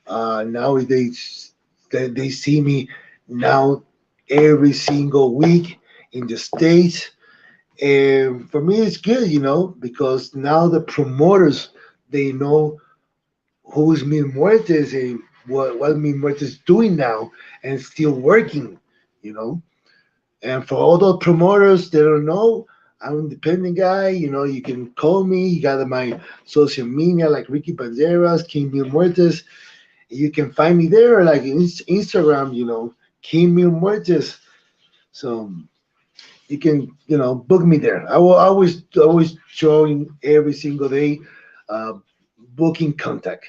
Nowadays, they see me now every single week in the States. And for me, it's good, because now the promoters, they know who's Mi Muertes and what Mi Muertes is doing now and still working, you know. And for all those promoters that don't know, I'm an independent guy. You can call me. You got my social media like Ricky Banderas, King Mil Muertes. You can find me there, like Instagram, King Mil Muertes. So you can, book me there. I will always join every single day, uh, booking contact.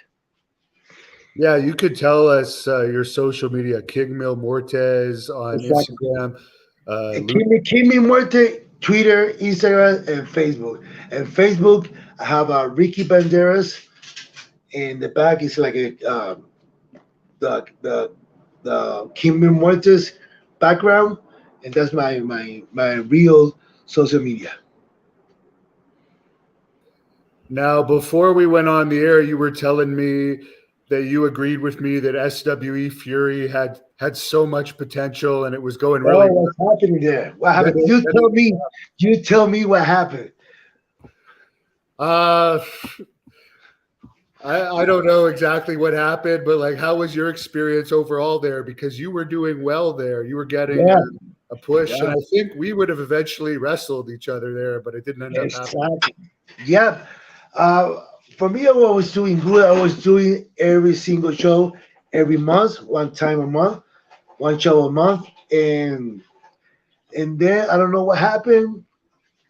Yeah, you could tell us your social media, King Mil Mortez on Exactly. Instagram. Lu- King Mil Muerte, Twitter, Instagram, and Facebook. And Facebook, I have Ricky Banderas, and the back is like the King Mil Muertes background, and that's my real social media. Now, before we went on the air, you were telling me that you agreed with me that SWE Fury had so much potential and it was going Oh, really well. what's happening there? What Then happened? it, You then tell it, me. You tell me what happened. uh, I don't know exactly what happened, but like, how was your experience overall there? Because you were doing well there. You were getting Yeah, a push, and yeah, I think we would have eventually wrestled each other there, but it didn't end up happening. exactly. Yeah. Uh, for me, I was doing good. I was doing every single show every month, one time a month, one show a month, and then I don't know what happened.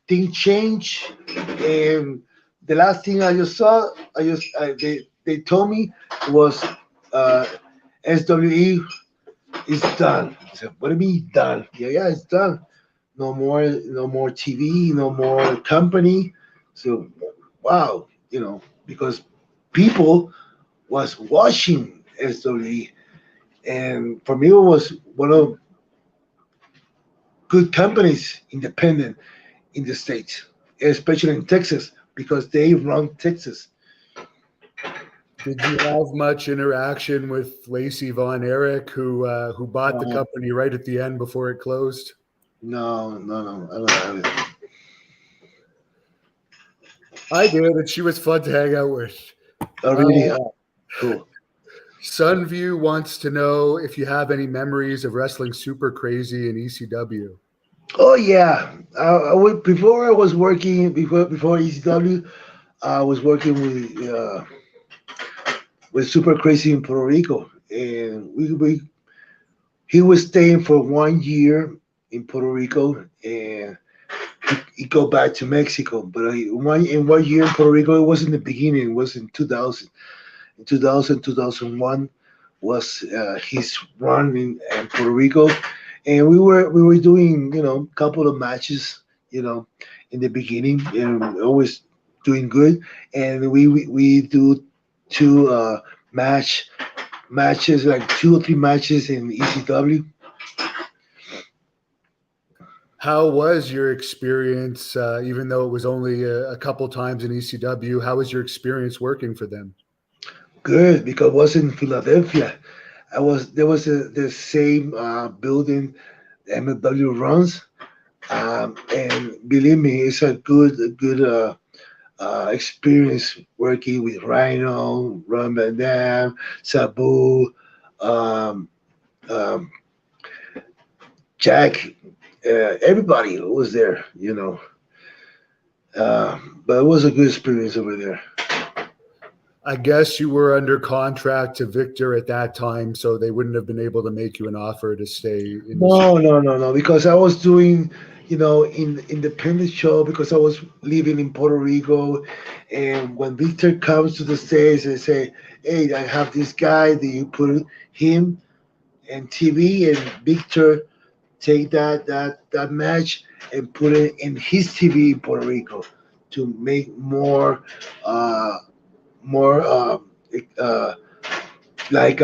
Things changed, and the last thing I just saw, they told me was uh, SWE is done. I said, what do you mean done? Yeah, yeah, it's done. No more TV, no more company. So, wow, because people was watching SWE, and for me, it was one of good companies, independent in the states, especially in Texas, because they run Texas. Did you have much interaction with Lacey Von Erich, who bought the Uh, company right at the end before it closed? no, no, no, I don't have it. I did, and she was fun to hang out with. Oh, Uh, really? Cool. Sunview wants to know if you have any memories of wrestling Super Crazy in ECW. Oh yeah, before I was working before ECW, I was working with Super Crazy in Puerto Rico, and he was staying for 1 year in Puerto Rico, and he go back to Mexico. But in 1 year in Puerto Rico, it was in the beginning. It was in 2000. In 2000, 2001 was his run in Puerto Rico, and we were doing a couple of matches, in the beginning, and always doing good. And we do two matches, like 2 or 3 matches in ECW. How was your experience, even though it was only a couple times in ECW? How was your experience working for them? Good, because it was in Philadelphia. I was there was the same building MLW runs, and believe me, it's a good experience working with Rhino, Ron Van Dam, Sabu, um, um, Jack, everybody was there. But it was a good experience over there. I guess you were under contract to Victor at that time, so they wouldn't have been able to make you an offer to stay in the show. No, no, no, no. Because I was doing, in independent show because I was living in Puerto Rico, and when Victor comes to the States and say, "Hey, I have this guy," do you put him in TV, and Victor take that match and put it in his TV in Puerto Rico to make uh, more uh, like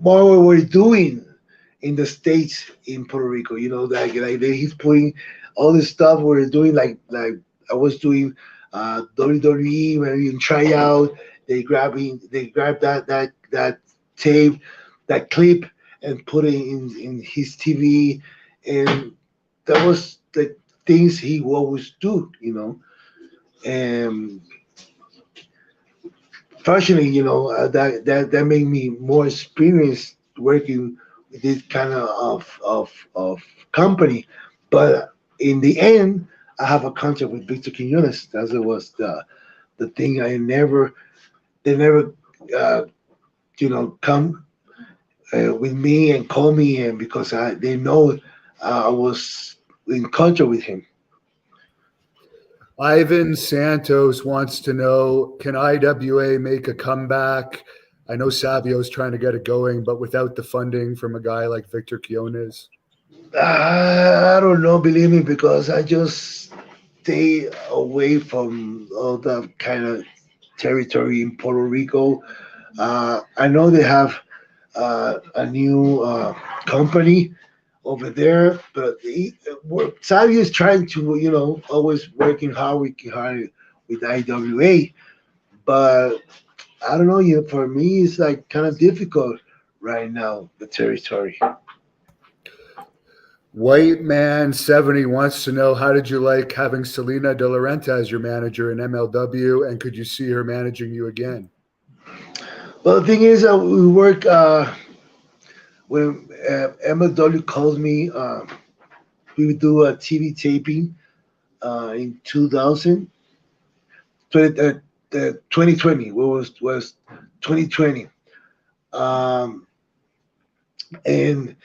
what we're doing in the states in Puerto Rico. He's putting all this stuff we're doing, like I was doing WWE when we in tryout. They grab that tape, that clip, and put it in his TV, and that was the things he always do. And fortunately, that made me more experienced working with this kind of company. But in the end, I have a contract with Victor Quinones. That was the thing. They never, uh, come with me and call me, and because they know I was in contract with him. Ivan Santos wants to know, can IWA make a comeback? I know Savio's trying to get it going, but without the funding from a guy like Victor Quiones. I don't know, believe me, because I just stay away from all that kind of territory in Puerto Rico. I know they have a new company over there, but Savio is trying to, always working hard with IWA. But I don't know, for me, it's like kind of difficult right now, the territory. White Man 70 wants to know, how did you like having Selena De Laurenta as your manager in MLW, and could you see her managing you again? Well, the thing is, we work when MLW calls me. We would do a TV taping in 2020. What was 2020? Um, and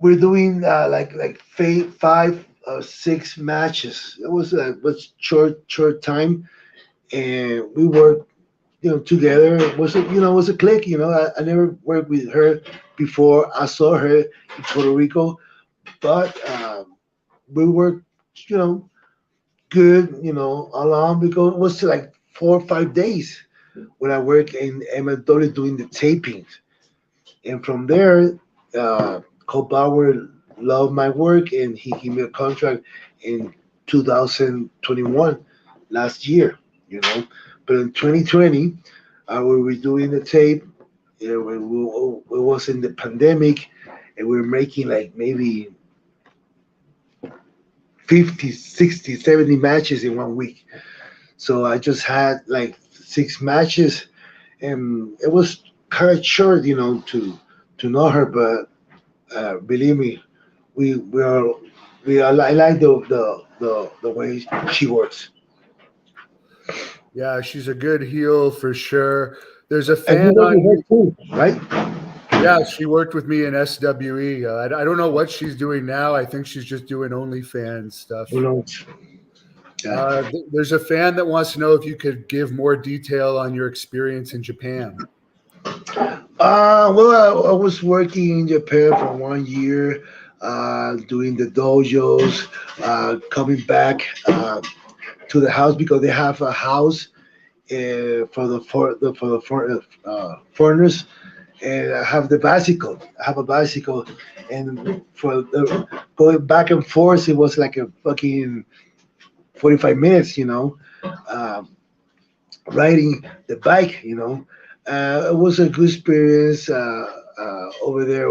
we're doing like five or six matches. It was short time, and we worked together. It was a click. I never worked with her before. I saw her in Puerto Rico, but we worked you know good along because it was like 4 or 5 days when I worked in MLW doing the tapings, and from there, Cole Bauer loved my work, and he gave me a contract in 2021, last year. But in 2020, we were doing the tape. It was in the pandemic, and we were making like maybe 50, 60, 70 matches in one week. So I just had like six matches, and it was kind of short, to know her. But believe me, we are I like the way she works. Yeah, she's a good heel for sure. There's a And you fan work with her on. too, right? Yeah, she worked with me in SWE. I don't know what she's doing now. I think she's just doing OnlyFans Who stuff. knows? Yeah. There's a fan that wants to know if you could give more detail on your experience in Japan. Well, I was working in Japan for 1 year, doing the dojos, coming back to the house because they have a house for the foreigners, and I have the bicycle. I have a bicycle, and for going back and forth, it was like a fucking 45 minutes. Um, Riding the bike. It was a good experience over there.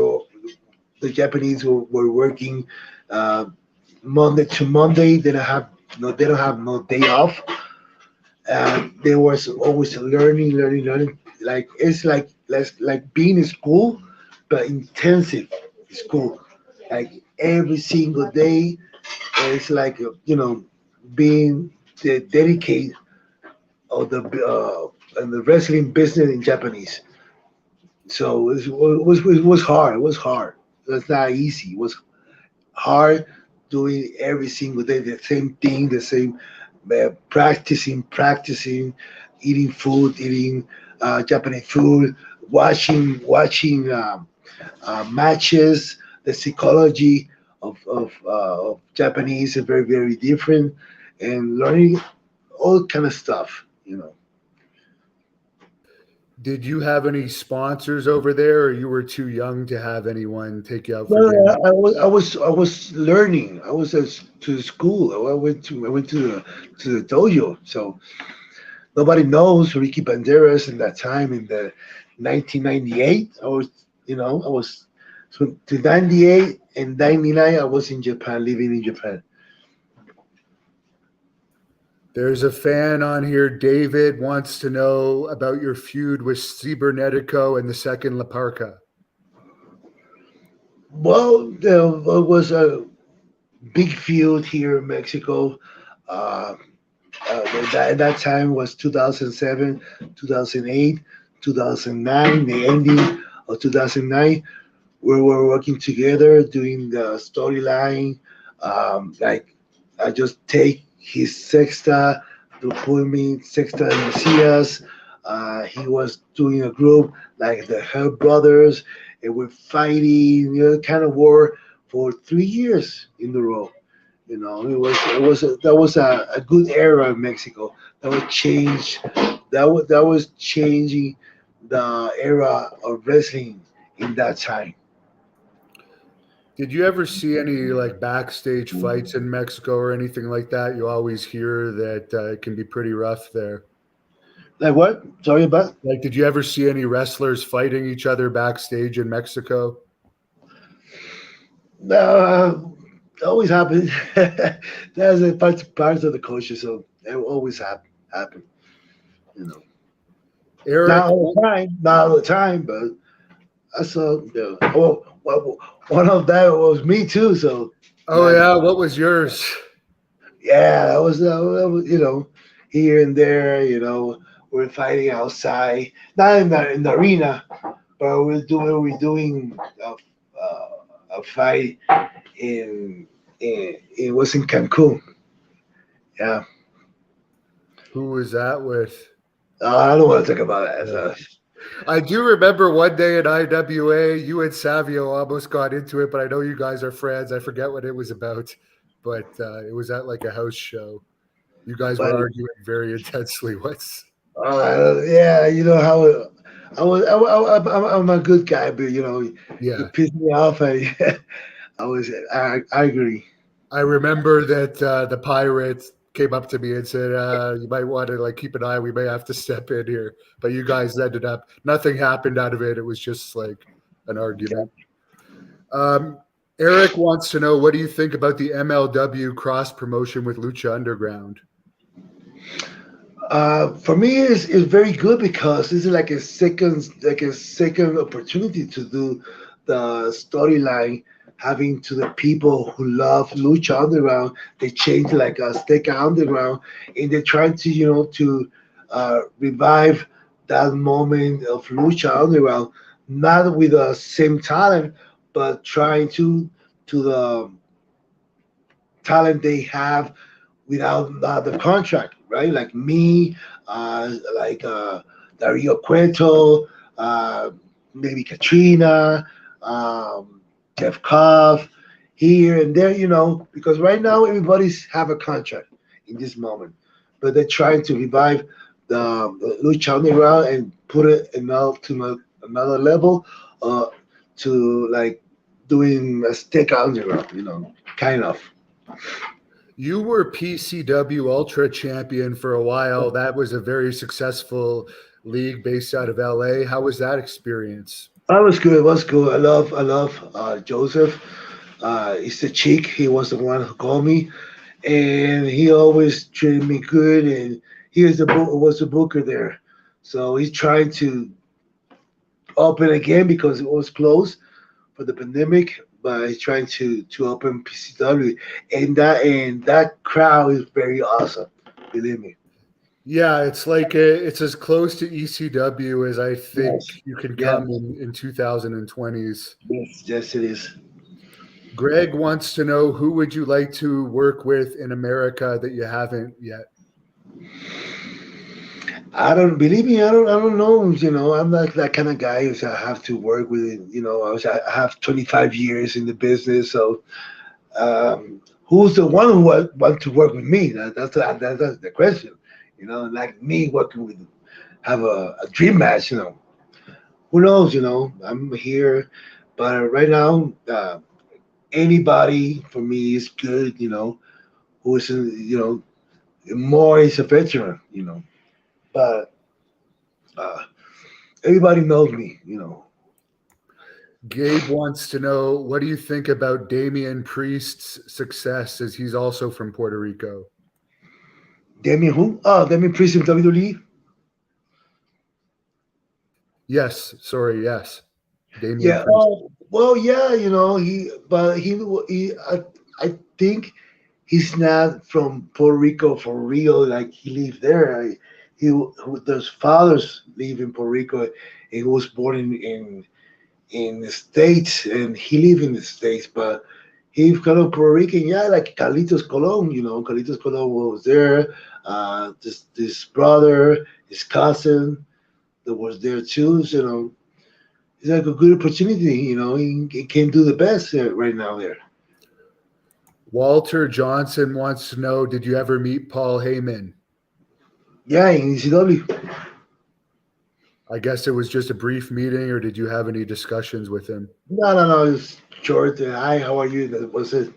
The Japanese were working uh, Monday to Monday. They don't have no day off. They was always learning, learning, learning. Like it's like less like being in school, but intensive school. Like every single day, it's like being dedicated of the and the wrestling business in Japanese. So it was hard. It was hard. It's not easy. It was hard doing every single day the same thing, the same practicing, eating food, eating Japanese food, watching matches. The psychology of Japanese is very very different, and learning all kind of stuff. Did you have any sponsors over there, or you were too young to have anyone take you out for No, dinner? I was learning. I was to school. I went to the dojo. So nobody knows Ricky Banderas in that time in the 1998. I was so to 98 and 99. I was in Japan, living in Japan. There's a fan on here. David wants to know about your feud with Cibernetico and the second La Parca. Well, there was a big field here in Mexico. Uh, that time was 2007, 2008, 2009, the ending of 2009. We were working together doing the storyline. Like I just take his sexta to put me sexta and Messias. He was doing a group like the Hell Brothers, and we're fighting, kind of war for 3 years in a row. That was a good era in Mexico. That was change. That was changing the era of wrestling in that time. Did you ever see any like backstage fights in Mexico or anything like that? You always hear that it can be pretty rough there. Like what? Sorry about. Like, did you ever see any wrestlers fighting each other backstage in Mexico? Uh, always happen. That's a part of the culture, so it will always happen. You know, not Eric, all the time, not all the time, but I saw. Well, one of that was me too. So oh like, yeah, what was yours? yeah, that was here and there. We're fighting outside, not in the arena, but we're doing a fight in it was in Cancun. Yeah. Who was that with? I don't want to talk about that. Yeah. I do remember one day in IWA, you and Savio almost got into it, but I know you guys are friends. I forget what it was about, but it was at like a house show. You guys were But arguing very intensely. What's yeah, you know how I'm a good guy, but you yeah? pissed me off. I agree. I remember that the Pirates came up to me and said, "You might want to like keep an eye. We may have to step in here." But you guys ended up nothing happened out of it. It was just like an argument. Um, Eric wants to know, what do you think about the MLW cross promotion with Lucha Underground? For me, it's very good because this is like a second opportunity to do the storyline. Having to the people who love Lucha Underground, they change like a Azteca Underground, and they're trying to revive that moment of Lucha Underground, not with the same talent, but trying to the talent they have without the contract, right? Like me, like Dario Cueto, uh, maybe Katrina, um, Jeff Koff, here and there, because right now everybody's have a contract in this moment, but they're trying to revive the Lucha Underground and put it another level, to like doing a stick underground, kind of. You were PCW Ultra Champion for a while. That was a very successful league based out of LA. How was that experience? That was good. It was good. I love Joseph. He's the cheek. He was the one who called me, and he always treated me good. And he was the booker there, so he's trying to open again because it was closed for the pandemic. But he's trying to open PCW, and that crowd is very awesome. Believe me. Yeah, it's like it's as close to ECW as I think Yes. you can Yeah. come in 2020s. Yes. Yes, it is. Greg wants to know who would you like to work with in America that you haven't yet? I don't believe me. I don't know. I'm not that kind of guy who's I have to work with. I have 25 years in the business, so who's the one who want to work with me? That's the question. Like me working with have a dream match. Who knows? I'm here, but right now, anybody for me is good. Who is more is a veteran. But uh, everybody knows me. Gabe wants to know what do you think about Damian Priest's success as he's also from Puerto Rico? Damien who? Oh, Damien Priest in WWE. Yes, sorry, yes. Damian Yeah. Priest. Oh, well, yeah. I think he's not from Puerto Rico for real. Like he lived there. His fathers live in Puerto Rico. He was born in the States, and he lived in the States, but he's kind of Puerto Rican. Yeah, like Carlitos Colon. Carlitos Colon was there. This brother, his cousin, that was there too. So, it's like a good opportunity. He can do the best right now there. Walter Johnson wants to know did you ever meet Paul Heyman? Yeah, in ECW. I guess it was just a brief meeting, or did you have any discussions with him? No, no, no. It's short. Hi, how are you? That was it.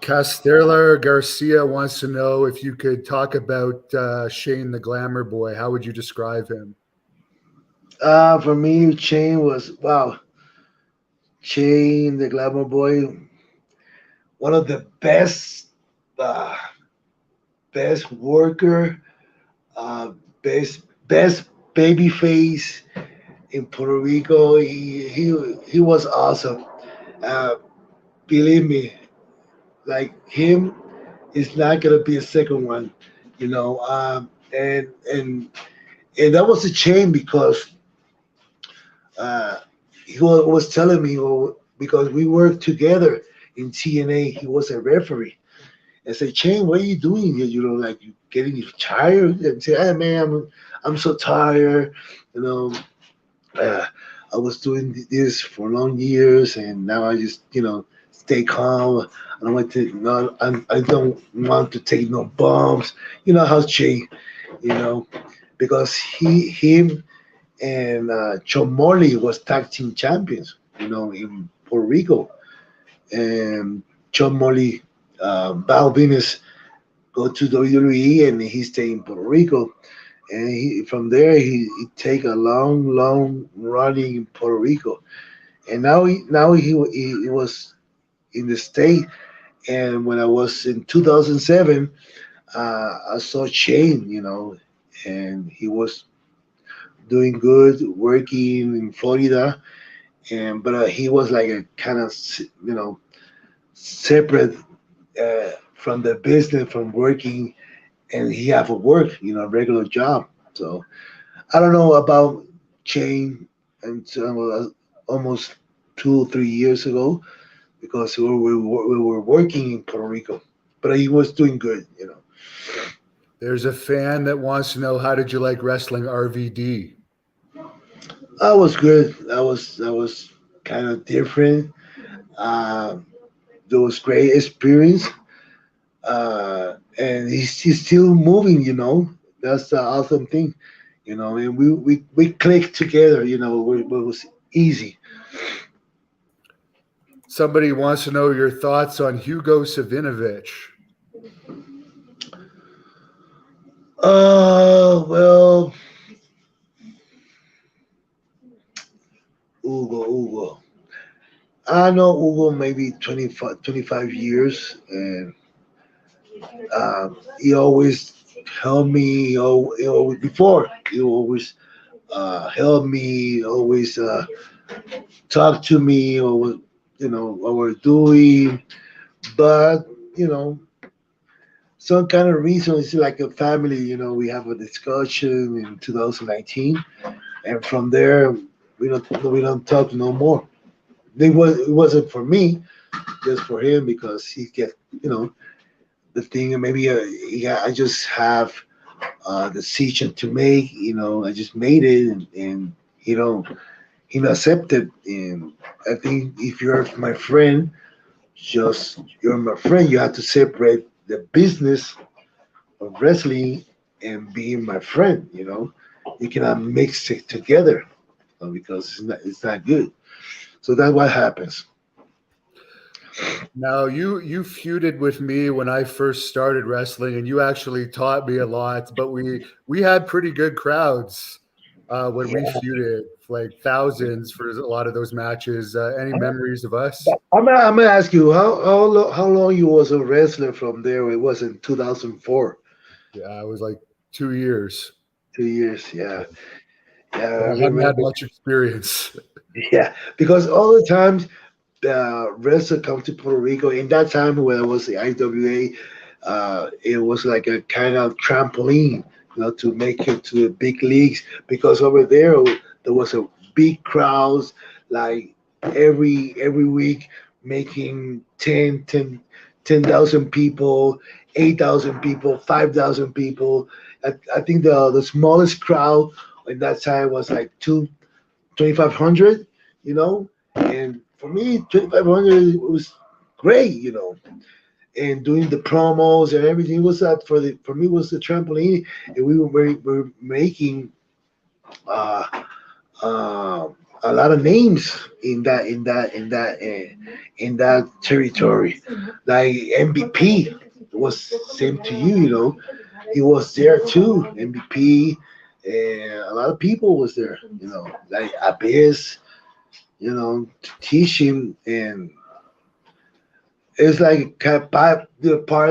Castelar Garcia wants to know if you could talk about Shane the Glamour Boy. How would you describe him? For me, Shane was wow. Shane, the Glamour Boy, one of the uh, best worker, uh, best baby face in Puerto Rico. He was awesome. Uh, Believe me, like him is not gonna be a second one. And that was a shame because uh, he was telling me, well, because we worked together in TNA, he was a referee. I said, Shane, what are you doing here? Like you getting tired? And say, hey man, I'm so tired. You know, uh, I was doing this for long years, and now I just stay calm. I don't want to. No, I don't want to take no bumps. You know how Shane, you know, because him and John Morley was tag team champions. In Puerto Rico, and John Morley, Val Venus go to WWE, and he stayed in Puerto Rico. And from there he take a long running in Puerto Rico. And now he was in the state. And when I was in 2007, I saw Shane, and he was doing good, working in Florida. And but he was like a kind of separate from the business, from working, and he have a work, regular job. So I don't know about Shane until almost 2 or 3 years ago because we were working in Puerto Rico, but he was doing good. There's a fan that wants to know how did you like wrestling RVD? I was good. That was kind of different. Uh, there was great experience, and he's still moving. That's the awesome thing. And we clicked together. It was easy. Somebody wants to know your thoughts on Hugo Savinovich. Well, Hugo. I know Hugo maybe 25 years, and he always helped me. Before he always helped me, always talk to me, or what we're doing. But you know, some kind of reason. It's like a family, we have a discussion in 2019, and from there we don't talk no more. It wasn't for me, just for him because he get the thing. Maybe yeah, I just have a decision to make. I just made it, and you know he accepted. And I think if you're my friend, just you're my friend. You have to separate the business of wrestling and being my friend. You cannot mix it together because it's not good. So that's what happens. Now you feuded with me when I first started wrestling, and you actually taught me a lot. But we had pretty good crowds when we Yeah. feuded, like thousands for a lot of those matches. Any memories of us? I'm gonna ask you how long you was a wrestler from there? It was in 2004. Yeah, it was like 2 years, 2 years, yeah, yeah. but I I hadn't had remember. much experience. Yeah, because all the times the wrestler come to Puerto Rico in that time when it was the IWA, it was like a kind of trampoline, to make it to the big leagues. Because over there was a big crowds, like every week making 10,000 people, 8,000 people, 5,000 people. I think the smallest crowd in that time was like 2,500, and for me 2,500 was great, and doing the promos and everything was that for me was the trampoline, and we were making uh, uh, a lot of names in that territory, like MVP was same to you, he was there too, MVP, and a lot of people was there, like Abyss, to teach him. And it's like part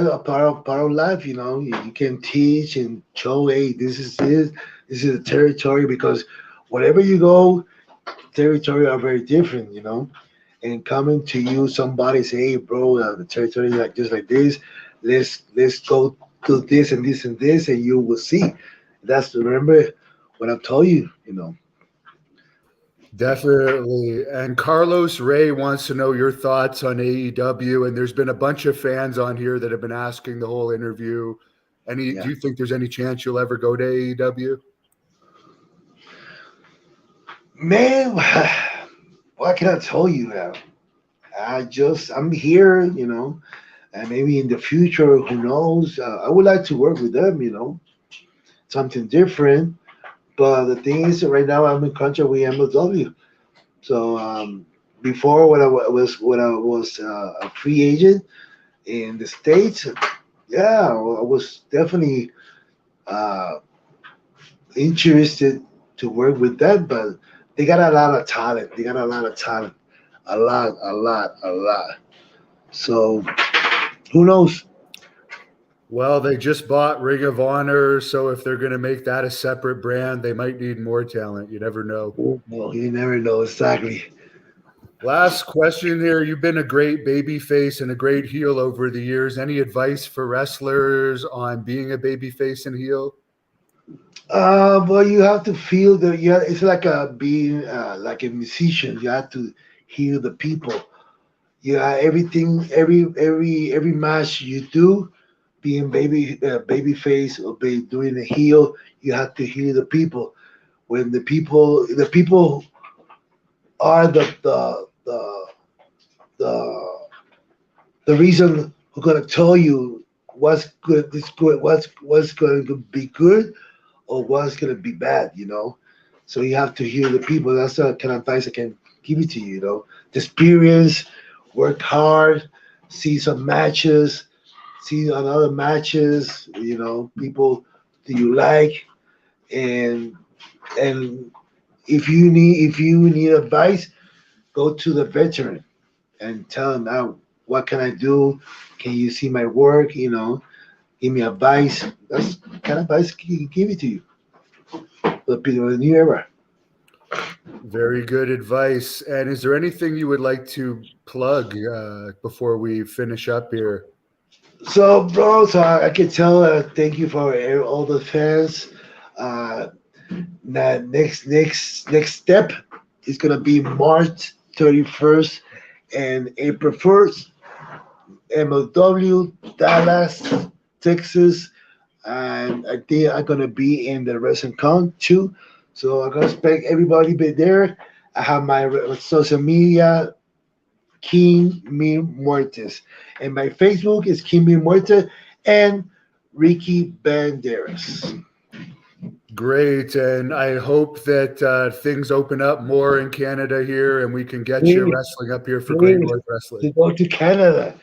of life. You can teach and show, hey, this is a territory, because wherever you go, territory are very different. And coming to you, somebody say, hey, bro, the territory is like just like this. Let's go do this and this and this, and you will see. That's remember what I've told you. Definitely. And Carlos Ray wants to know your thoughts on AEW. And there's been a bunch of fans on here that have been asking the whole interview. Do Yeah, you think there's any chance you'll ever go to AEW? man. What can I tell you now? I'm here, and maybe in the future, who knows? I would like to work with them, something different. But the thing is, right now I'm in contract with MLW. So before, when I was a free agent in the states, yeah, I was definitely uh, interested to work with that. But they got a lot of talent. They got a lot of talent, a lot, a lot, a lot. So who knows? Well, they just bought Ring of Honor. So if they're going to make that a separate brand, they might need more talent. You never know. Well, you never know exactly. Last question here. You've been a great baby face and a great heel over the years. Any advice for wrestlers on being a baby face and heel? But you have to feel that. Yeah, it's like being like a musician. You have to hear the people. Yeah, everything, every match you do, being baby face or doing a heel, you have to hear the people. When the people are the reason who's gonna tell you what's good, is good, what's going to be good, or what's going to be bad. So you have to hear the people. That's the kind of advice I can give it to you. The experience, work hard, see some matches, see another matches. People that you like, and and if you need advice, go to the veteran and tell him now, what can I do? Can you see my work? Give me advice. That's the kind of advice I can give it to you. The people of the new era. Very good advice. And is there anything you would like to plug before we finish up here? So, bro, so I can tell. Thank you for all the fans. Uh, next step is gonna be March 31st and April 1st. MLW, Dallas, Texas, and I think I'm gonna be in the Wrestling Con too. So I'm gonna expect everybody be there. I have my social media, King Me Muertes, and my Facebook is King Me Muertes and Ricky Banderas. Great, and I hope that things open up more in Canada here, and we can get you Please, wrestling up here for Great please, North to Wrestling. go to Canada.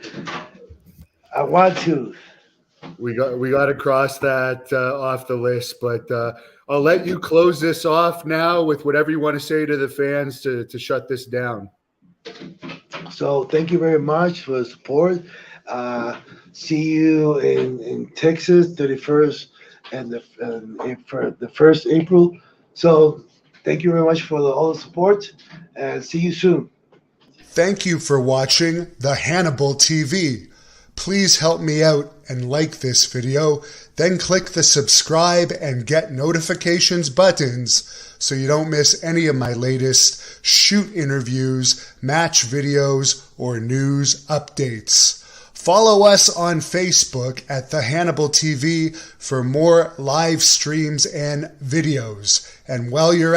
I want to. We got to cross that off the list, but I'll let you close this off now with whatever you want to say to the fans to shut this down. So thank you very much for the support. Uh, See you in Texas, 31st and for the 1st April. So thank you very much for all the support and see you soon. Thank you for watching The Hannibal TV. Please help me out and like this video, then click the subscribe and get notifications buttons so you don't miss any of my latest shoot interviews, match videos, or news updates. Follow us on Facebook at The Hannibal TV for more live streams and videos. And while you're